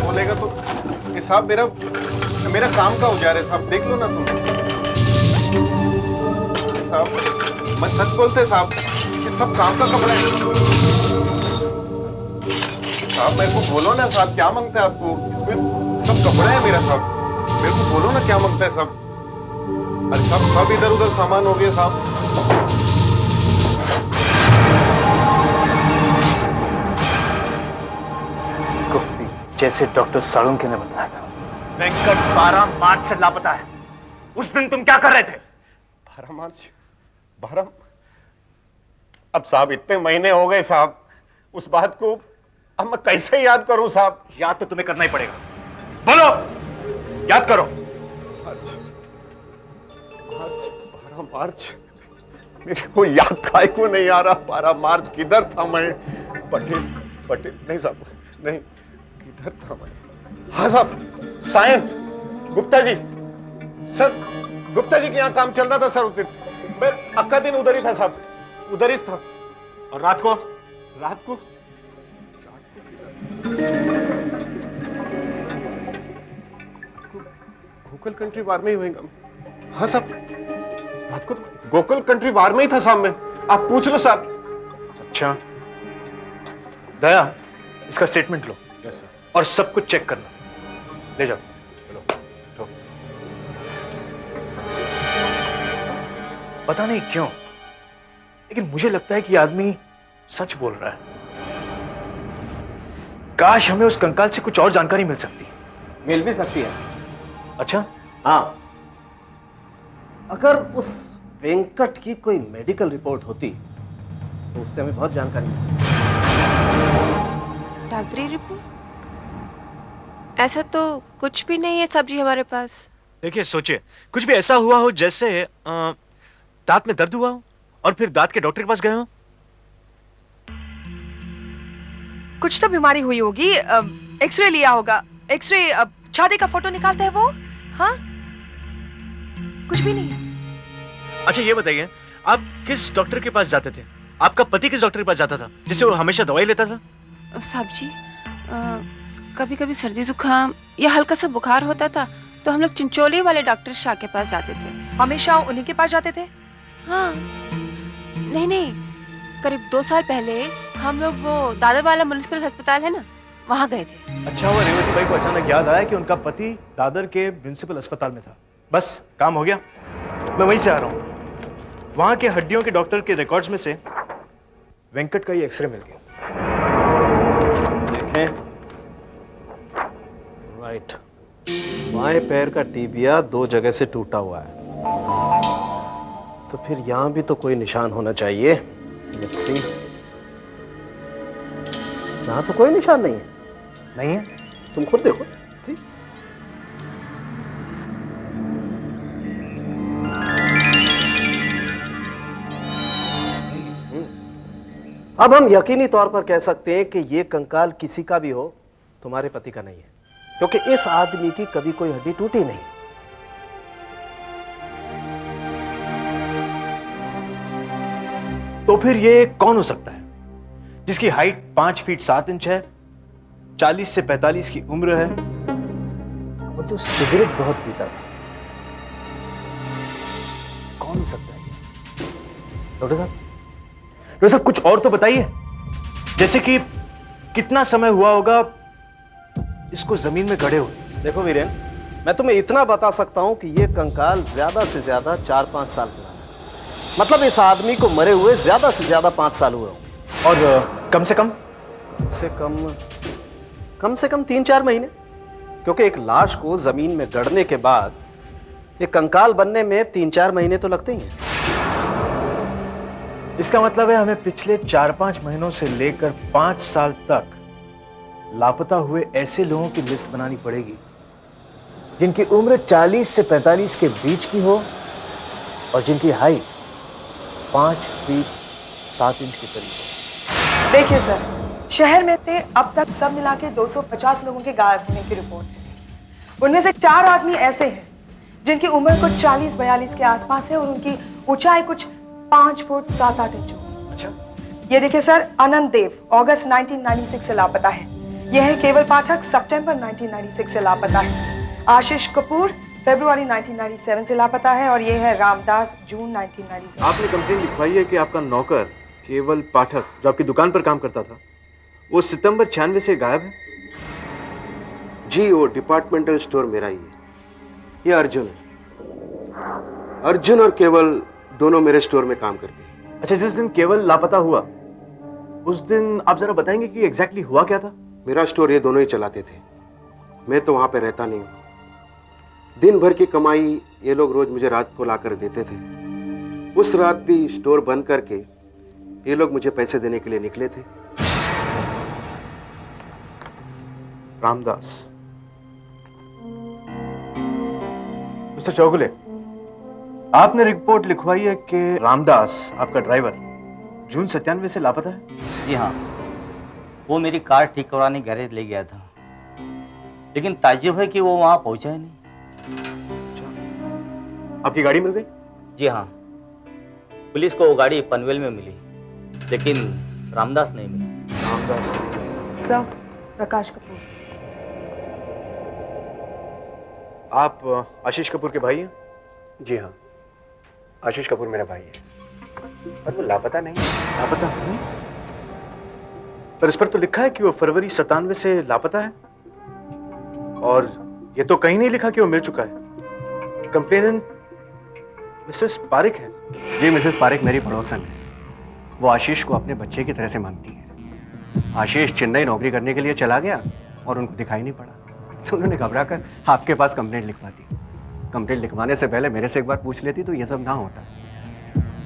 बोलेगा तो ये साहब मेरा काम का औजार है साहब, देख लो ना तुम। साहब मैं सच बोलते साहब, ये सब काम का कपड़ा है साहब। मेरे को बोलो ना साहब, क्या मांगता है आपको? इसमें सब कपड़ा है मेरा साहब, मेरे को बोलो ना क्या मांगता है साहब। अरे साहब सब इधर उधर सामान हो गया साहब। गुप्ती, जैसे डॉक्टर साळुंखे ने बताया था, वेंकट 12 मार्च से लापता है। उस दिन तुम क्या कर रहे थे? 12 मार्च? 12? अब साहब इतने महीने हो गए साहब, उस बात को अब मैं कैसे याद करूं साहब? याद तो तुम्हें करना ही पड़ेगा। बोलो, याद करो। मार्च 12 मार्च, मेरे को याद काहे को नहीं आ रहा? 12 मार्च किधर था मैं? पटेल नहीं साहब, नहीं, किधर था मैं? हाँ साहब, सायन गुप्ता जी, सर गुप्ता जी के यहाँ काम चल रहा था सर उस दिन। मैं अक्का दिन उधर ही था साहब, उधर ही था। और रात को? रात को गोकुल कंट्री वार में ही होएगा। हाँ साहब, रात को गोकुल कंट्री वार में ही था साहब मैं, आप पूछ लो साहब। अच्छा दया, इसका स्टेटमेंट लो। Yes sir. और सब कुछ चेक करना, ले जाओ। चलो। पता नहीं क्यों, लेकिन मुझे लगता है कि आदमी सच बोल रहा है। काश हमें उस कंकाल से कुछ और जानकारी मिल सकती। मिल भी सकती है। अच्छा? हाँ, अगर उस वेंकट की कोई मेडिकल रिपोर्ट होती तो उससे हमें बहुत जानकारी मिल सकती। डॉक्टरी रिपोर्ट? ऐसा तो कुछ भी नहीं है साहब जी हमारे पास। देखिए, सोचिए कुछ भी ऐसा हुआ हो जैसे दांत में दर्द हुआ हो और फिर दांत के डॉक्टर के पास गए हो। कुछ तो बीमारी हुई होगी, एक्सरे लिया होगा। एक्सरे, छाती का फोटो निकालते हैं वो। हाँ, कुछ भी नहीं। अच्छा ये बताइए, आप किस डॉक्टर के पास जाते थे? आपका पति किस डॉक्टर के पास जाता था जिससे वो हमेशा दवाई लेता था? साहब जी, कभी कभी सर्दी जुकाम या हल्का सा बुखार होता था तो हम लोग चिंचोली वाले डॉक्टर शाह के पास जाते थे। हमेशा उन्हीं के पास जाते थे? हाँ, नहीं, करीब 2 साल पहले हम लोग वो दादर वाला म्युनिसिपल अस्पताल है ना, वहाँ गए थे। अच्छा, वो रेवती भाई को अचानक याद आया कि उनका पति दादर के म्युनिसिपल अस्पताल में था। बस काम हो गया, मैं वहीं से आ रहा हूँ। वहाँ के हड्डियों के डॉक्टर के रिकॉर्ड्स में से वेंकट का ये एक्सरे मिल गया। देखें, राइट, बाएं पैर का टीबिया 2 जगह से टूटा हुआ है, तो फिर यहां भी तो कोई निशान होना चाहिए। Let's see. यहां तो कोई निशान नहीं है। नहीं है? तुम खुद देखो। जी। अब हम यकीनी तौर पर कह सकते हैं कि ये कंकाल किसी का भी हो, तुम्हारे पति का नहीं है, क्योंकि इस आदमी की कभी कोई हड्डी टूटी नहीं। तो फिर ये कौन हो सकता है? जिसकी हाइट 5 फीट 7 इंच है, 40 से 45 की उम्र है और जो सिगरेट बहुत पीता था। कौन हो सकता है? डॉक्टर साहब कुछ और तो बताइए, जैसे कि कितना समय हुआ होगा इसको जमीन में गड़े हुए। देखो वीरेन, मैं तुम्हें इतना बता सकता हूं कि यह कंकाल ज्यादा से ज्यादा 4-5 साल पुराना है। मतलब इस आदमी को मरे हुए ज्यादा से ज्यादा 5 साल हुए होंगे। और कम से कम 3-4 महीने, क्योंकि एक लाश को जमीन में गड़ने के बाद एक कंकाल बनने में 3-4 महीने तो लगते ही हैं। इसका मतलब है हमें पिछले 4-5 महीनों से लेकर 5 साल तक लापता हुए ऐसे लोगों की लिस्ट बनानी पड़ेगी जिनकी उम्र 40 से 45 के बीच की हो और जिनकी हाइट 5 फीट 7 इंच के करीब हो। देखिए सर, शहर में से अब तक सब मिला के 250 लोगों के गायब होने की रिपोर्ट है। उनमें से 4 आदमी ऐसे हैं जिनकी उम्र कुछ 40-42 के आसपास है और उनकी ऊंचाई कुछ 5 फुट 7-8 इंच हो। अच्छा, ये देखिए सर, अनंत देव अगस्त 1996 से लापता है। यह है केवल पाठक, सितंबर 1996 से लापता है। आशीष कपूर फरवरी 1997 से लापता है और ये है रामदास, जून 1997। आपने कंप्लेंट लिखवाई है कि आपका नौकर केवल पाठक, जो आपकी दुकान पर काम करता था, वो सितंबर 96 से गायब है। जी, वो डिपार्टमेंटल स्टोर मेरा ही है। ये अर्जुन है। अर्जुन और केवल दोनों मेरे स्टोर में काम करते हैं। अच्छा, जिस दिन केवल लापता हुआ उस दिन आप जरा बताएंगे कि एग्जैक्टली हुआ क्या था? मेरा स्टोर ये दोनों ही चलाते थे, मैं तो वहां पे रहता नहीं हूँ। दिन भर की कमाई ये लोग रोज मुझे रात को लाकर देते थे। उस रात भी स्टोर बंद करके ये लोग मुझे पैसे देने के लिए निकले थे। रामदास, मिस्टर चौगुले, आपने रिपोर्ट लिखवाई है कि रामदास, आपका ड्राइवर, जून 97 से लापता है। जी हाँ, वो मेरी कार ठीक करवाने गैरेज ले गया था, लेकिन ताज्जुब है कि वो वहां पहुंचा ही नहीं। आपकी गाड़ी मिल गई? जी हाँ, पुलिस को वो गाड़ी पनवेल में मिली, लेकिन रामदास नहीं मिला। रामदास सर, प्रकाश कपूर। आप आशीष कपूर के भाई हैं? जी हाँ, आशीष कपूर मेरा भाई है, पर वो लापता नहीं। लापता नहीं? पर इस पर तो लिखा है कि वो फरवरी 97 से लापता है, और ये तो कहीं नहीं लिखा कि वो मिल चुका है। कंप्लेनेंट मिसेस पारिक है। जी, मिसेस पारिक मेरी पड़ोसन है। वो आशीष को अपने बच्चे की तरह से मानती है। आशीष चेन्नई नौकरी करने के लिए चला गया और उनको दिखाई नहीं पड़ा, तो उन्होंने घबरा कर आपके पास कंप्लेंट लिखवा दी। कंप्लेंट लिखवाने से पहले मेरे से एक बार पूछ लेती तो ये सब ना होता।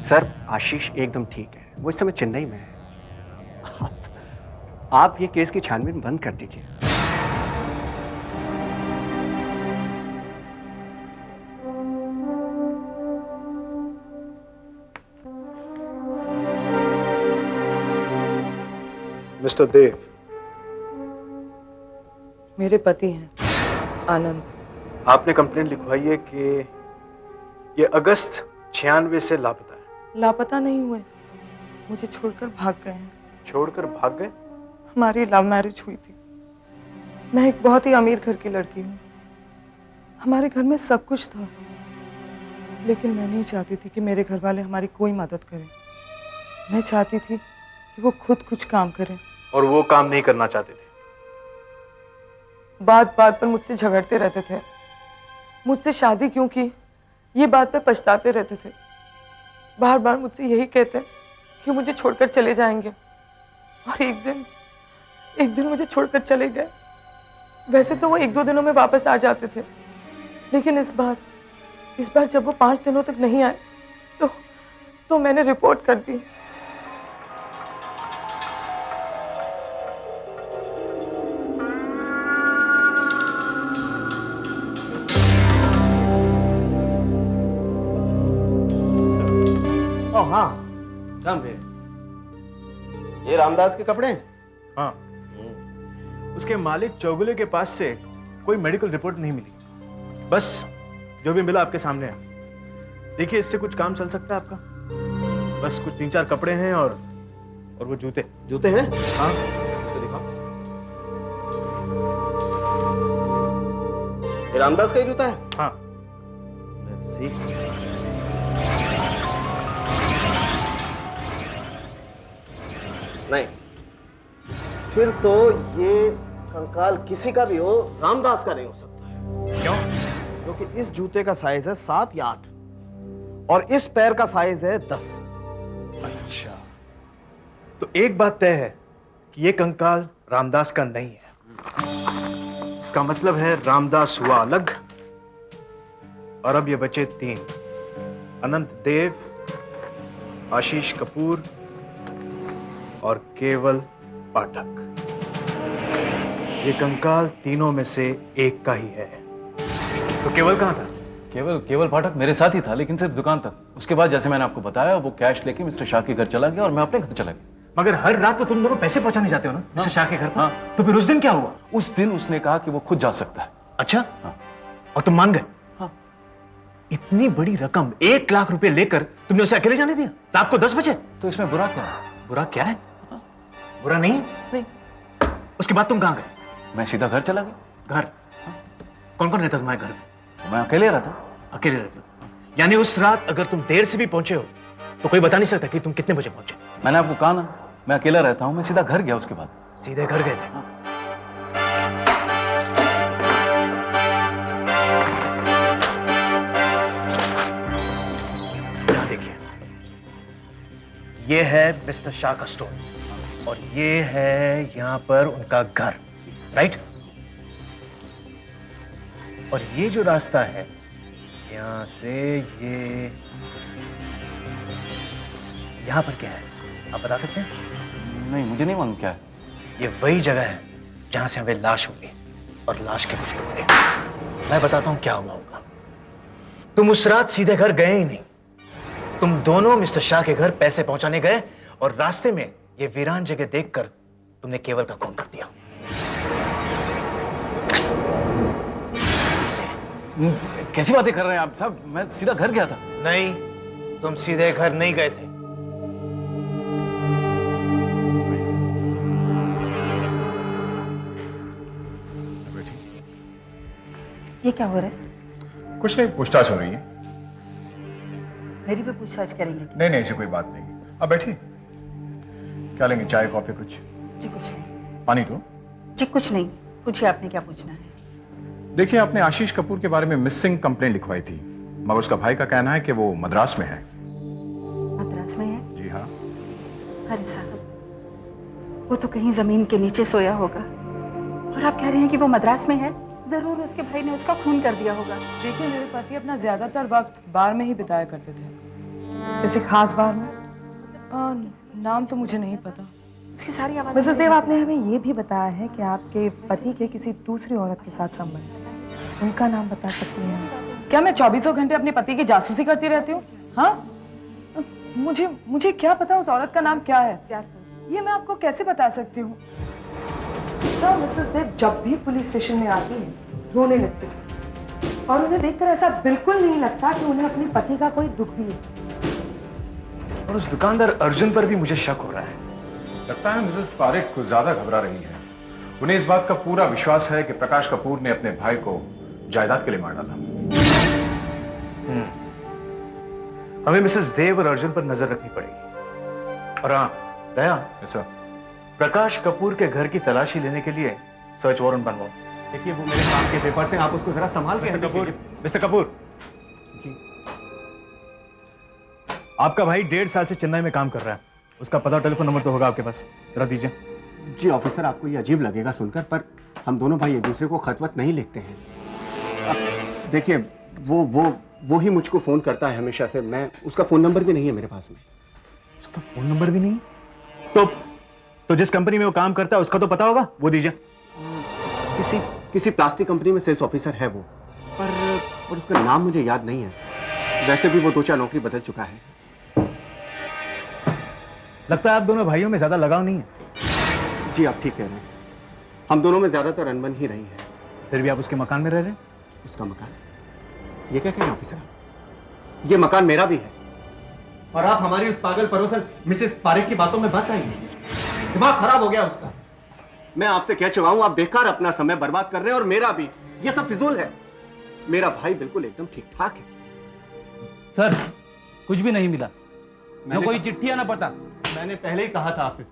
सर, आशीष एकदम ठीक है, वो इस समय चेन्नई में है। आप ये केस की छानबीन बंद कर दीजिए। मिस्टर देव, मेरे पति हैं, आनंद। आपने कंप्लेंट लिखवाई है कि ये अगस्त 96 से लापता है। लापता नहीं हुए, मुझे छोड़कर भाग गए हैं। छोड़कर भाग गए? हमारी लव मैरिज हुई थी। मैं एक बहुत ही अमीर घर की लड़की हूँ। हमारे घर में सब कुछ था, लेकिन मैं नहीं चाहती थी कि मेरे घर वाले हमारी कोई मदद करें। मैं चाहती थी कि वो खुद कुछ काम करें, और वो काम नहीं करना चाहते थे। बात बात पर मुझसे झगड़ते रहते थे। मुझसे शादी क्यों की ये बात पे पछताते रहते थे। बार बार मुझसे यही कहते कि मुझे छोड़कर चले जाएंगे, और एक दिन मुझे छोड़कर चले गए। वैसे तो वो 1-2 दिनों में वापस आ जाते थे, लेकिन इस बार जब वो 5 दिनों तक नहीं आए तो मैंने रिपोर्ट कर दी। हाँ, ये रामदास के कपड़े हैं? हाँ, उसके मालिक चौगुले के पास से कोई मेडिकल रिपोर्ट नहीं मिली। बस जो भी मिला आपके सामने है। देखिए, इससे कुछ काम चल सकता है आपका। बस कुछ 3-4 कपड़े हैं और और वो जूते। जूते हैं? हाँ। इसको दिखाओ। ये रामदास का ही जूता है? हाँ। Let's see. नहीं, फिर तो ये कंकाल किसी का भी हो, रामदास का नहीं हो सकता है। क्यों? क्योंकि इस जूते का साइज है 7 या 8 और इस पैर का साइज है 10। अच्छा, तो एक बात तय है कि ये कंकाल रामदास का नहीं है। इसका मतलब है रामदास हुआ अलग और अब ये बचे 3, अनंत देव, आशीष कपूर और केवल पाठक। ये कंकाल तीनों में से एक का ही है। तो केवल कहाँ था? केवल पाठक मेरे साथ ही था, लेकिन सिर्फ दुकान तक। उसके बाद जैसे मैंने आपको बताया, वो कैश लेके मिस्टर शाह के घर चला गया और मैं अपने घर चला गया। मगर हर रात तो तुम दोनों पैसे पहुंचाने जाते हो ना मिस्टर शाह के घर पर? हाँ। तो फिर उस दिन क्या हुआ? उस दिन उसने कहा कि वो खुद जा सकता है। अच्छा? हाँ। और तुम मान गए? हाँ। इतनी बड़ी रकम 1 लाख रुपए लेकर तुमने उसे अकेले जाने दिया? रात को 10 बजे? तो इसमें बुरा क्या है? बुरा क्या है? हाँ। बुरा नहीं है? नहीं। उसके बाद तुम कहां गए? मैं सीधा घर चला गया। घर? कौन कौन रहता तुम्हारे घर में? मैं अकेले रहता। अकेले रहते हो? यानी उस रात अगर तुम देर से भी पहुंचे हो तो कोई बता नहीं सकता कि तुम कितने बजे पहुंचे? मैंने आपको कहा ना, मैं अकेला रहता हूं। मैं सीधा घर गया। उसके बाद सीधे घर गए थे? यहां देखिए, ये है मिस्टर शाह का स्टोर और ये है यहां पर उनका घर, राइट? और ये जो रास्ता है यहां से ये यहां पर क्या है आप बता सकते हैं? नहीं, मुझे नहीं मालूम क्या है। ये वही जगह है जहां से हमें लाश मिली और लाश के कुछ टुकड़े। मैं बताता हूं क्या हुआ होगा। तुम उस रात सीधे घर गए ही नहीं। तुम दोनों मिस्टर शाह के घर पैसे पहुंचाने गए और रास्ते में ये वीरान जगह देखकर तुमने केवल का खून कर दिया। कैसी बातें कर रहे हैं आप साहब? मैं सीधा घर गया था। नहीं, तुम सीधे घर नहीं गए थे। ये क्या हो रहा है? कुछ नहीं, पूछताछ हो रही है। मेरी भी पूछताछ करेंगे? नहीं, ऐसी कोई बात नहीं। अब बैठिए। क्या लेंगे, चाय कॉफी कुछ? जी कुछ नहीं। पानी तो? जी कुछ नहीं। पूछिए, आपने क्या पूछना है? देखिए, आपने आशीष कपूर के बारे में मिसिंग कंप्लेंट लिखवाई थी, मगर उसका भाई का कहना है कि वो मद्रास में है। मद्रास में है? जी हाँ। अरे साहब, वो तो कहीं जमीन के नीचे सोया होगा और आप कह रहे हैं कि वो मद्रास में है? जरूर उसके भाई ने उसका खून कर दिया होगा। देखिए, मेरे पति अपना ज्यादातर वक्त बार में ही बिताया करते थे। किसी खास बार में? नाम तो मुझे नहीं पता। उसकी सारी आवाज़। मिसेस देव, आपने हमें ये भी बताया है कि आपके पति के किसी दूसरी औरत के साथ संबंध है। उनका नाम बता सकती हैं? क्या मैं 24 घंटे अपने पति की जासूसी करती रहती हूँ? हाँ, मुझे क्या पता उस औरत का नाम क्या है? ये मैं आपको कैसे बता सकती हूँ? सर, मिसेस देव जब भी पुलिस स्टेशन में आती है रोने लगती है और उन्हें देखकर ऐसा बिल्कुल नहीं लगता कि उन्हें अपने पति का कोई दुख भी है। और उस दुकानदार अर्जुन पर भी मुझे शक हो रहा है। लगता है मिसेस पारेख कुछ ज्यादा घबरा रही है। उन्हें इस बात का पूरा विश्वास है कि प्रकाश कपूर ने अपने भाई को जायदाद के लिए मार डाला। हमें मिसेस देव और अर्जुन पर नजर रखनी पड़ेगी। और हाँ दया, प्रकाश कपूर के घर की तलाशी लेने के लिए सर्च वारंट बनवाओ। देखिए, वो मेरे काम के पेपर से, आप उसको जरा संभाल के। मिस्टर कपूर जी, आपका भाई 1.5 साल से चेन्नई में काम कर रहा है। उसका पता और टेलीफोन नंबर तो होगा आपके पास, जरा दीजिए। जी ऑफिसर, आपको ये अजीब लगेगा सुनकर, पर हम दोनों भाई एक दूसरे को खत वत नहीं लिखते हैं। देखिए, वो ही मुझको फोन करता है हमेशा से। मैं उसका फोन नंबर भी नहीं है मेरे पास में। उसका फोन नंबर भी नहीं? तो जिस कंपनी में वो काम करता है उसका तो पता होगा, वो दीजिए। किसी प्लास्टिक कंपनी में सेल्स ऑफिसर है वो, पर उसका नाम मुझे याद नहीं है। वैसे भी वो 2-4 नौकरी बदल चुका है। लगता है आप दोनों भाइयों में ज्यादा लगाव नहीं है। जी आप ठीक कह रहे हैं, हम दोनों में ज्यादातर अनबन ही रही है। फिर भी आप उसके मकान में रह रहे हैं? उसका मकान? ये क्या कह रहे हैं ऑफिसर? ये मकान मेरा भी है और आप हमारी उस पागल पड़ोसन मिसेस पारेख की बातों में बात आएंगे। दिमाग खराब हो गया उसका। मैं आपसे कह चुका हूं, आप बेकार अपना समय बर्बाद कर रहे हैं और मेरा भी। ये सब फिजूल है। मेरा भाई बिल्कुल एकदम ठीक ठाक है। सर कुछ भी नहीं मिला, न मैंने कोई चिट्ठी ना पता। मैंने पहले ही कहा था आपसे।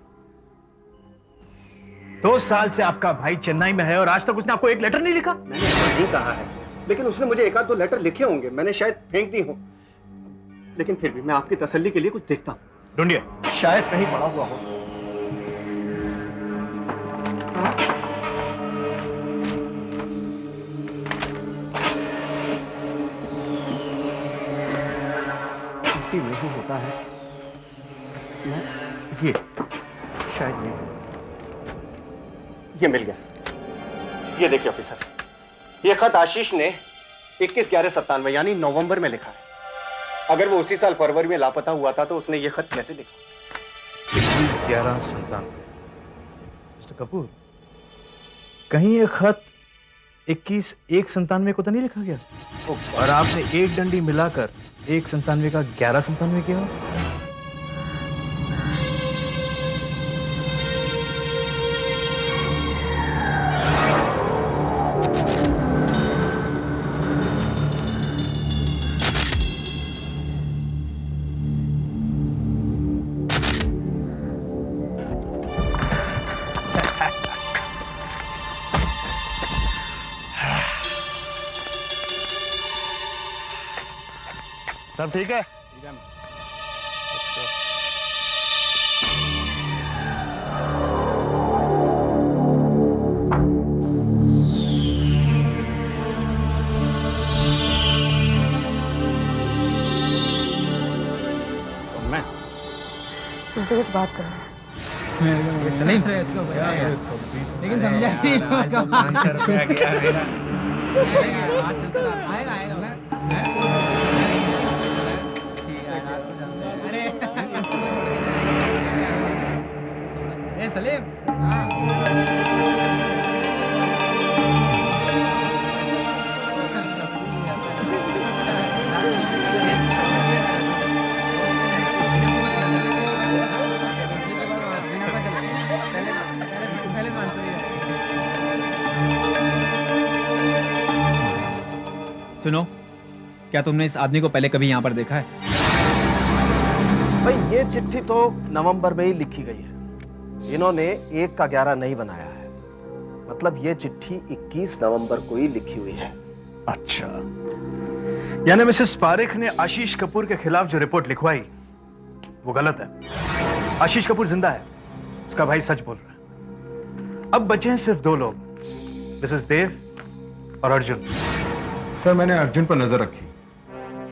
2 साल से आपका भाई चेन्नई में है और आज तक उसने आपको एक लेटर नहीं लिखा। मैंने ऐसा नहीं कहा है, लेकिन उसने मुझे 1-2 लेटर लिखे होंगे, मैंने शायद फेंक दी हो। लेकिन फिर भी मैं आपकी तसल्ली के लिए कुछ देखता हूं। ढूंढिए, शायद कहीं पड़ा हुआ हो। इसी वजह होता है ये शायद नहीं। ये मिल गया। ये देखिए ऑफिसर, ये खत आशीष ने 21/11/97 यानी नवंबर में लिखा है। अगर वो उसी साल फरवरी में लापता हुआ था तो उसने ये खत कैसे लिखा? 21/11/97। मिस्टर कपूर, कहीं ये खत 21/1/97 को तो नहीं लिखा गया? और आपने एक डंडी मिलाकर 1/97 का 11/97 किया? सब ठीक है? मैं तुमसे कुछ बात करना है। ये सलीम है इसको भैया यार, लेकिन समझा नहीं। 500 रुपया गया मेरा। आज चलता रहा, आएगा आएगा ना। अरे सलीम, सुनो, क्या तुमने इस आदमी को पहले कभी यहाँ पर देखा है? भाई ये चिट्ठी तो नवंबर में ही लिखी गई है। इन्होंने 1 का 11 नहीं बनाया है। मतलब ये चिट्ठी 21 नवंबर को ही लिखी हुई है। अच्छा, यानी मिसेस पारेख ने आशीष कपूर के खिलाफ जो रिपोर्ट लिखवाई वो गलत है। आशीष कपूर जिंदा है, उसका भाई सच बोल रहा है। अब बचे हैं सिर्फ 2 लोग, मिसेस देव और अर्जुन। सर मैंने अर्जुन पर नजर रखी।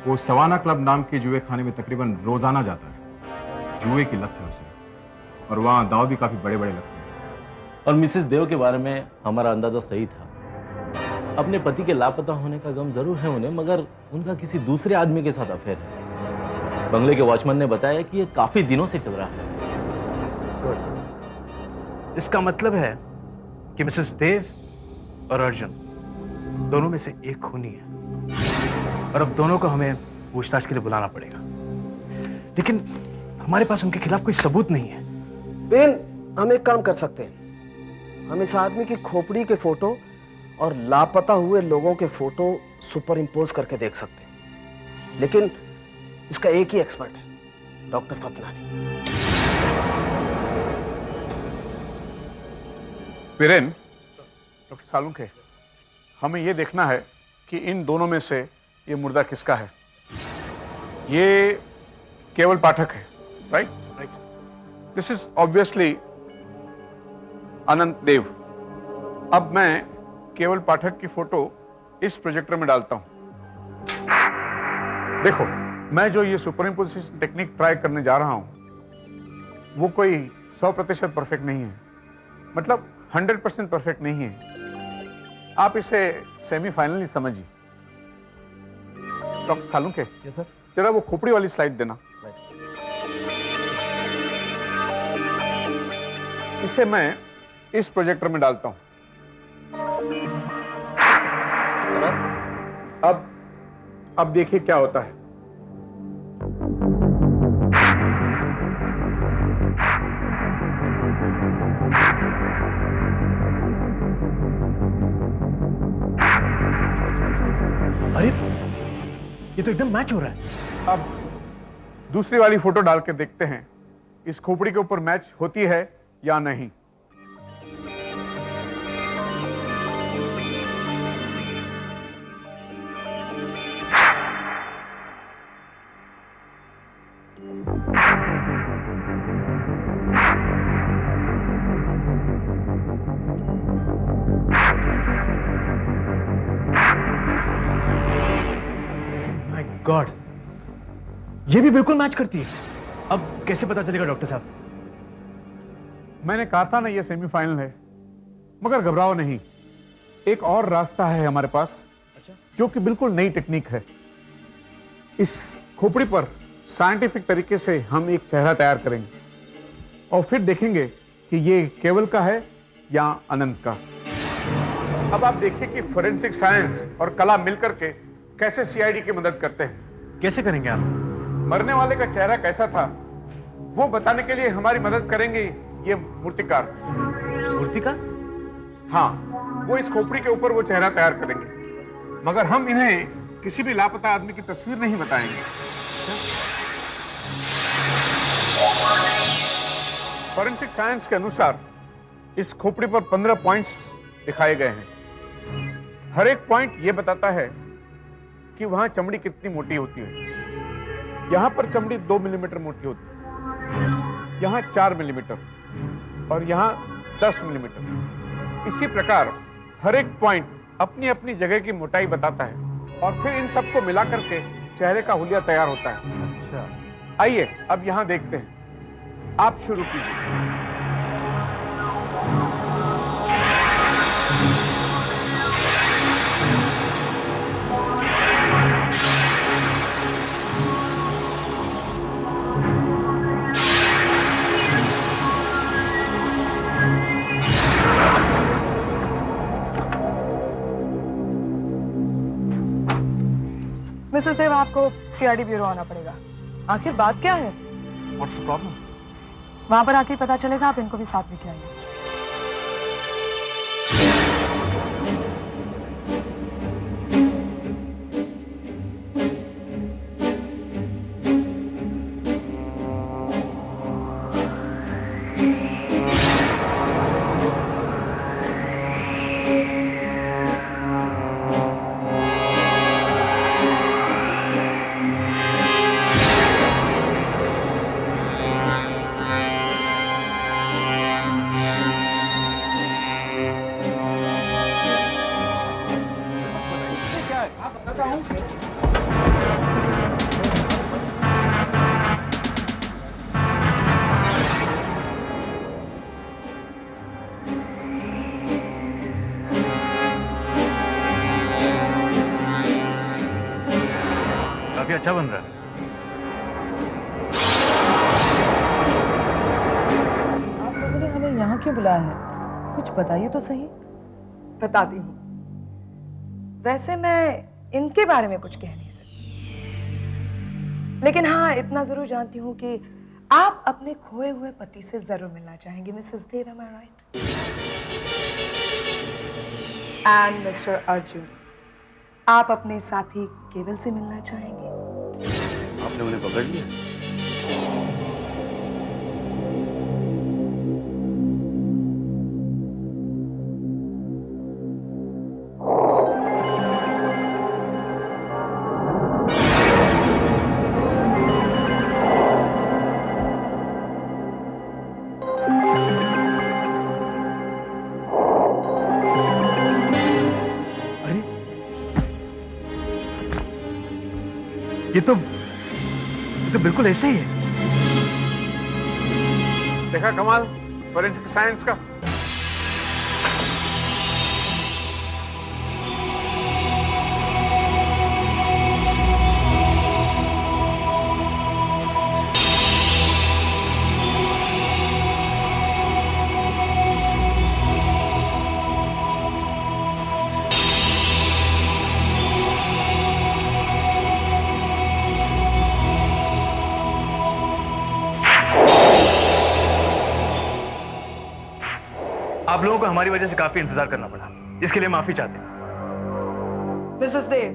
वो सवाना क्लब नाम के जुए खाने में तकरीबन रोजाना जाता है। जुए की लत है उसे, और वहाँ दाव भी काफी बड़े बड़े लगते हैं। और मिसेस देव के बारे में हमारा अंदाजा सही था। अपने पति के लापता होने का गम जरूर है उन्हें, मगर उनका किसी दूसरे आदमी के साथ अफेयर है। बंगले के वॉचमैन ने बताया कि ये काफी दिनों से चल रहा है। गुड, इसका मतलब है कि मिसेस देव और अर्जुन दोनों में से एक खूनी है, और अब दोनों को हमें पूछताछ के लिए बुलाना पड़ेगा। लेकिन हमारे पास उनके खिलाफ कोई सबूत नहीं है। लेकिन हम एक काम कर सकते हैं, हम इस आदमी की खोपड़ी के फोटो और लापता हुए लोगों के फोटो सुपर इम्पोज करके देख सकते हैं। लेकिन इसका एक ही एक्सपर्ट है, डॉक्टर फतनानी। वीरेन, डॉक्टर सालुंखे, हमें यह देखना है कि इन दोनों में से ये मुर्दा किसका है। ये केवल पाठक है, राइट? दिस इज ऑब्वियसली अनंत देव। अब मैं केवल पाठक की फोटो इस प्रोजेक्टर में डालता हूं। देखो, मैं जो ये सुपरइम्पोजिशन टेक्निक ट्राई करने जा रहा हूं वो कोई 100% परफेक्ट नहीं है। मतलब 100% परफेक्ट नहीं है। आप इसे सेमीफाइनल ही समझिए। डॉक्टर सालुंखे, यस सर, जरा वो खोपड़ी वाली स्लाइड देना। इसे मैं इस प्रोजेक्टर में डालता हूं। अब देखिए क्या होता है। ये तो एकदम मैच हो रहा है। अब दूसरी वाली फोटो डाल के देखते हैं इस खोपड़ी के ऊपर मैच होती है या नहीं। माय गॉड, ये भी बिल्कुल मैच करती है। अब कैसे पता चलेगा डॉक्टर साहब? मैंने कहा था ना ये सेमीफाइनल है, मगर घबराओ नहीं, एक और रास्ता है हमारे पास जो कि बिल्कुल नई टेक्निक है। इस खोपड़ी पर साइंटिफिक तरीके से हम एक चेहरा तैयार करेंगे और फिर देखेंगे कि ये केवल का है या अनंत का। अब आप देखिए कि फोरेंसिक साइंस और कला मिलकर के कैसे सीआईडी की मदद करते हैं। कैसे करेंगे आप? मरने वाले का चेहरा कैसा था वो बताने के लिए हमारी मदद करेंगे ये मूर्तिकार। मूर्तिकार? हाँ, वो इस खोपड़ी के ऊपर वो चेहरा तैयार करेंगे, मगर हम इन्हें किसी भी लापता आदमी की तस्वीर नहीं बताएंगे। फोरेंसिक साइंस के अनुसार इस खोपड़ी पर 15 पॉइंट्स दिखाए गए हैं। हर एक पॉइंट ये बताता है कि वहां चमड़ी कितनी मोटी होती है। यहां पर चमड़ी 2 मिलीमीटर मोटी होती है, यहां 4 मिलीमीटर और यहां 10 मिलीमीटर। इसी प्रकार हर एक पॉइंट अपनी अपनी जगह की मोटाई बताता है और फिर इन सबको मिला करके चेहरे का हुलिया तैयार होता है। अच्छा, आइए अब यहां देखते हैं, आप शुरू कीजिए। मिसेस देव, आपको सीआईडी ब्यूरो आना पड़ेगा। आखिर बात क्या है? What's the problem? वहां पर आके पता चलेगा। आप इनको भी साथ लेके आइए। काफी अच्छा बन रहा है। आप लोगों ने हमें यहाँ क्यों बुलाया है? कुछ बताइए तो सही। बताती हूँ। वैसे मैं इनके बारे में कुछ कह नहीं सकती, लेकिन हाँ इतना जरूर जानती हूँ कि आप अपने खोए हुए पति से जरूर मिलना चाहेंगे। Mrs Dev, am I right? And Mr Arjun, आप अपने साथी केवल से मिलना चाहेंगे। आपने उन्हें पकड़ लिया? ये तो बिल्कुल ऐसे ही है। देखा कमाल फोरेंसिक साइंस का। आप लोगों को हमारी वजह से काफी इंतजार करना पड़ा, इसके लिए माफी चाहते हैं। मिसेस देव,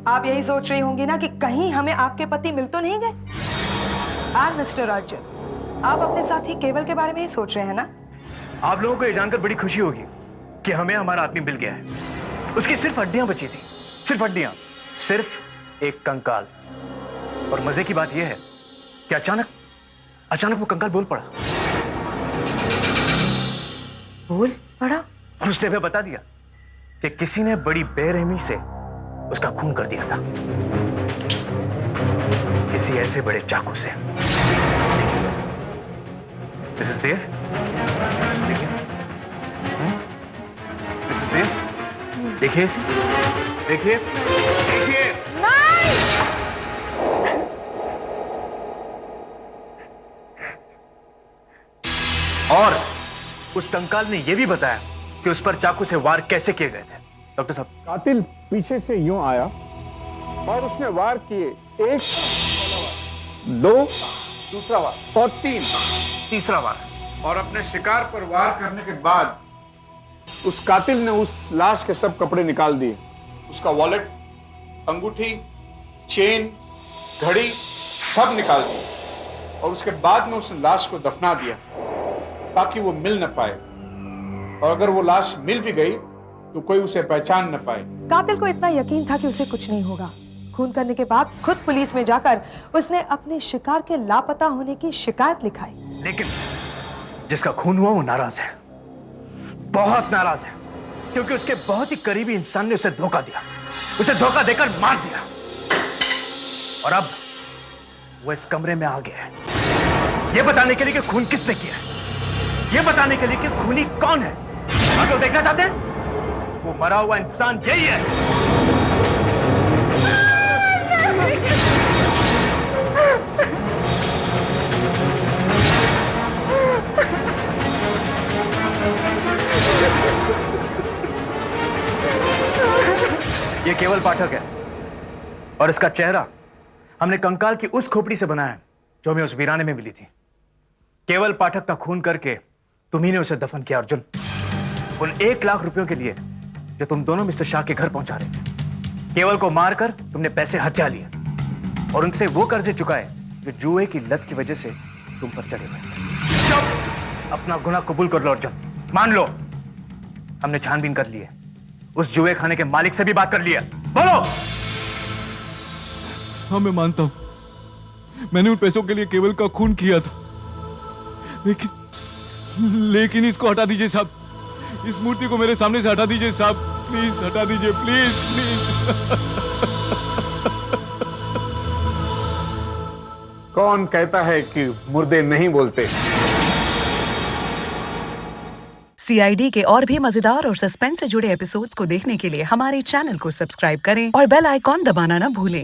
आप यही सोच रही होंगी ना कि कहीं हमें आपके पति मिल तो नहीं गए। और मिस्टर अर्जुन, आप अपने साथी केवल के बारे में ही सोच रहे हैं ना? आप लोगों को ये जानकर बड़ी खुशी होगी कि हमें हमारा आदमी मिल गया है। उसकी सिर्फ हड्डियां बची थी, सिर्फ हड्डियां, सिर्फ एक कंकाल। और मजे की बात यह है कि अचानक वो कंकाल बोल पड़ा। बोल पड़ा? और उसने हमें बता दिया कि किसी ने बड़ी बेरहमी से उसका खून कर दिया था, किसी ऐसे बड़े चाकू से। मिसेस देव, देखिए, मिसेस देव, देखिए इसे, देखिए, देखिए। और उस कंकाल ने यह भी बताया कि उस पर चाकू से वार कैसे किए गए थे। डॉक्टर साहब, कातिल पीछे से यूं आया और उसने वार किए, 1, 2, दूसरा वार और 3, तीसरा वार। और अपने शिकार पर वार करने के बाद उस कातिल ने उस लाश के सब कपड़े निकाल दिए। उसका वॉलेट, अंगूठी, चेन, घड़ी सब निकाल दिए। और उसके बाद में उस लाश को दफना दिया ताकि वो मिल न पाए, और अगर वो लाश मिल भी गई तो कोई उसे पहचान न पाए। कातिल को इतना यकीन था कि उसे कुछ नहीं होगा। खून करने के बाद खुद पुलिस में जाकर उसने अपने शिकार के लापता होने की शिकायत लिखाई। लेकिन जिसका खून हुआ वो नाराज है, बहुत नाराज है, क्योंकि उसके बहुत ही करीबी इंसान ने उसे धोखा दिया, उसे धोखा देकर मार दिया। और अब वो इस कमरे में आ गया है, ये बताने के लिए कि खून किसने किया है, ये बताने के लिए कि खूनी कौन है। आप लोग देखना चाहते हैं? वो मरा हुआ इंसान यही है। ये केवल पाठक है और इसका चेहरा हमने कंकाल की उस खोपड़ी से बनाया है जो हमें उस वीराने में मिली थी। केवल पाठक का खून करके तुम्ही ने उसे दफन किया अर्जुन। उन 1 लाख रुपयों के लिए जो तुम दोनों मिस्टर शाह के घर पहुंचा रहे थे, केवल को मारकर तुमने पैसे हत्या लिए और उनसे वो कर्जे चुकाए जो जुए की लत की वजह से तुम पर चढ़े हुए। चुप! अपना गुनाह कबूल कर लो अर्जुन, मान लो हमने छानबीन कर ली है, उस जुए खाने के मालिक से भी बात कर लिया। बोलो। हाँ, मैं मानता हूं, मैंने उन पैसों के लिए केवल का खून किया था, लेकिन इसको हटा दीजिए साहब, इस मूर्ति को मेरे सामने से हटा दीजिए साहब, प्लीज हटा दीजिए, प्लीज प्लीज। कौन कहता है कि मुर्दे नहीं बोलते? CID के और भी मजेदार और सस्पेंस से जुड़े एपिसोड्स को देखने के लिए हमारे चैनल को सब्सक्राइब करें और बेल आइकॉन दबाना ना भूलें।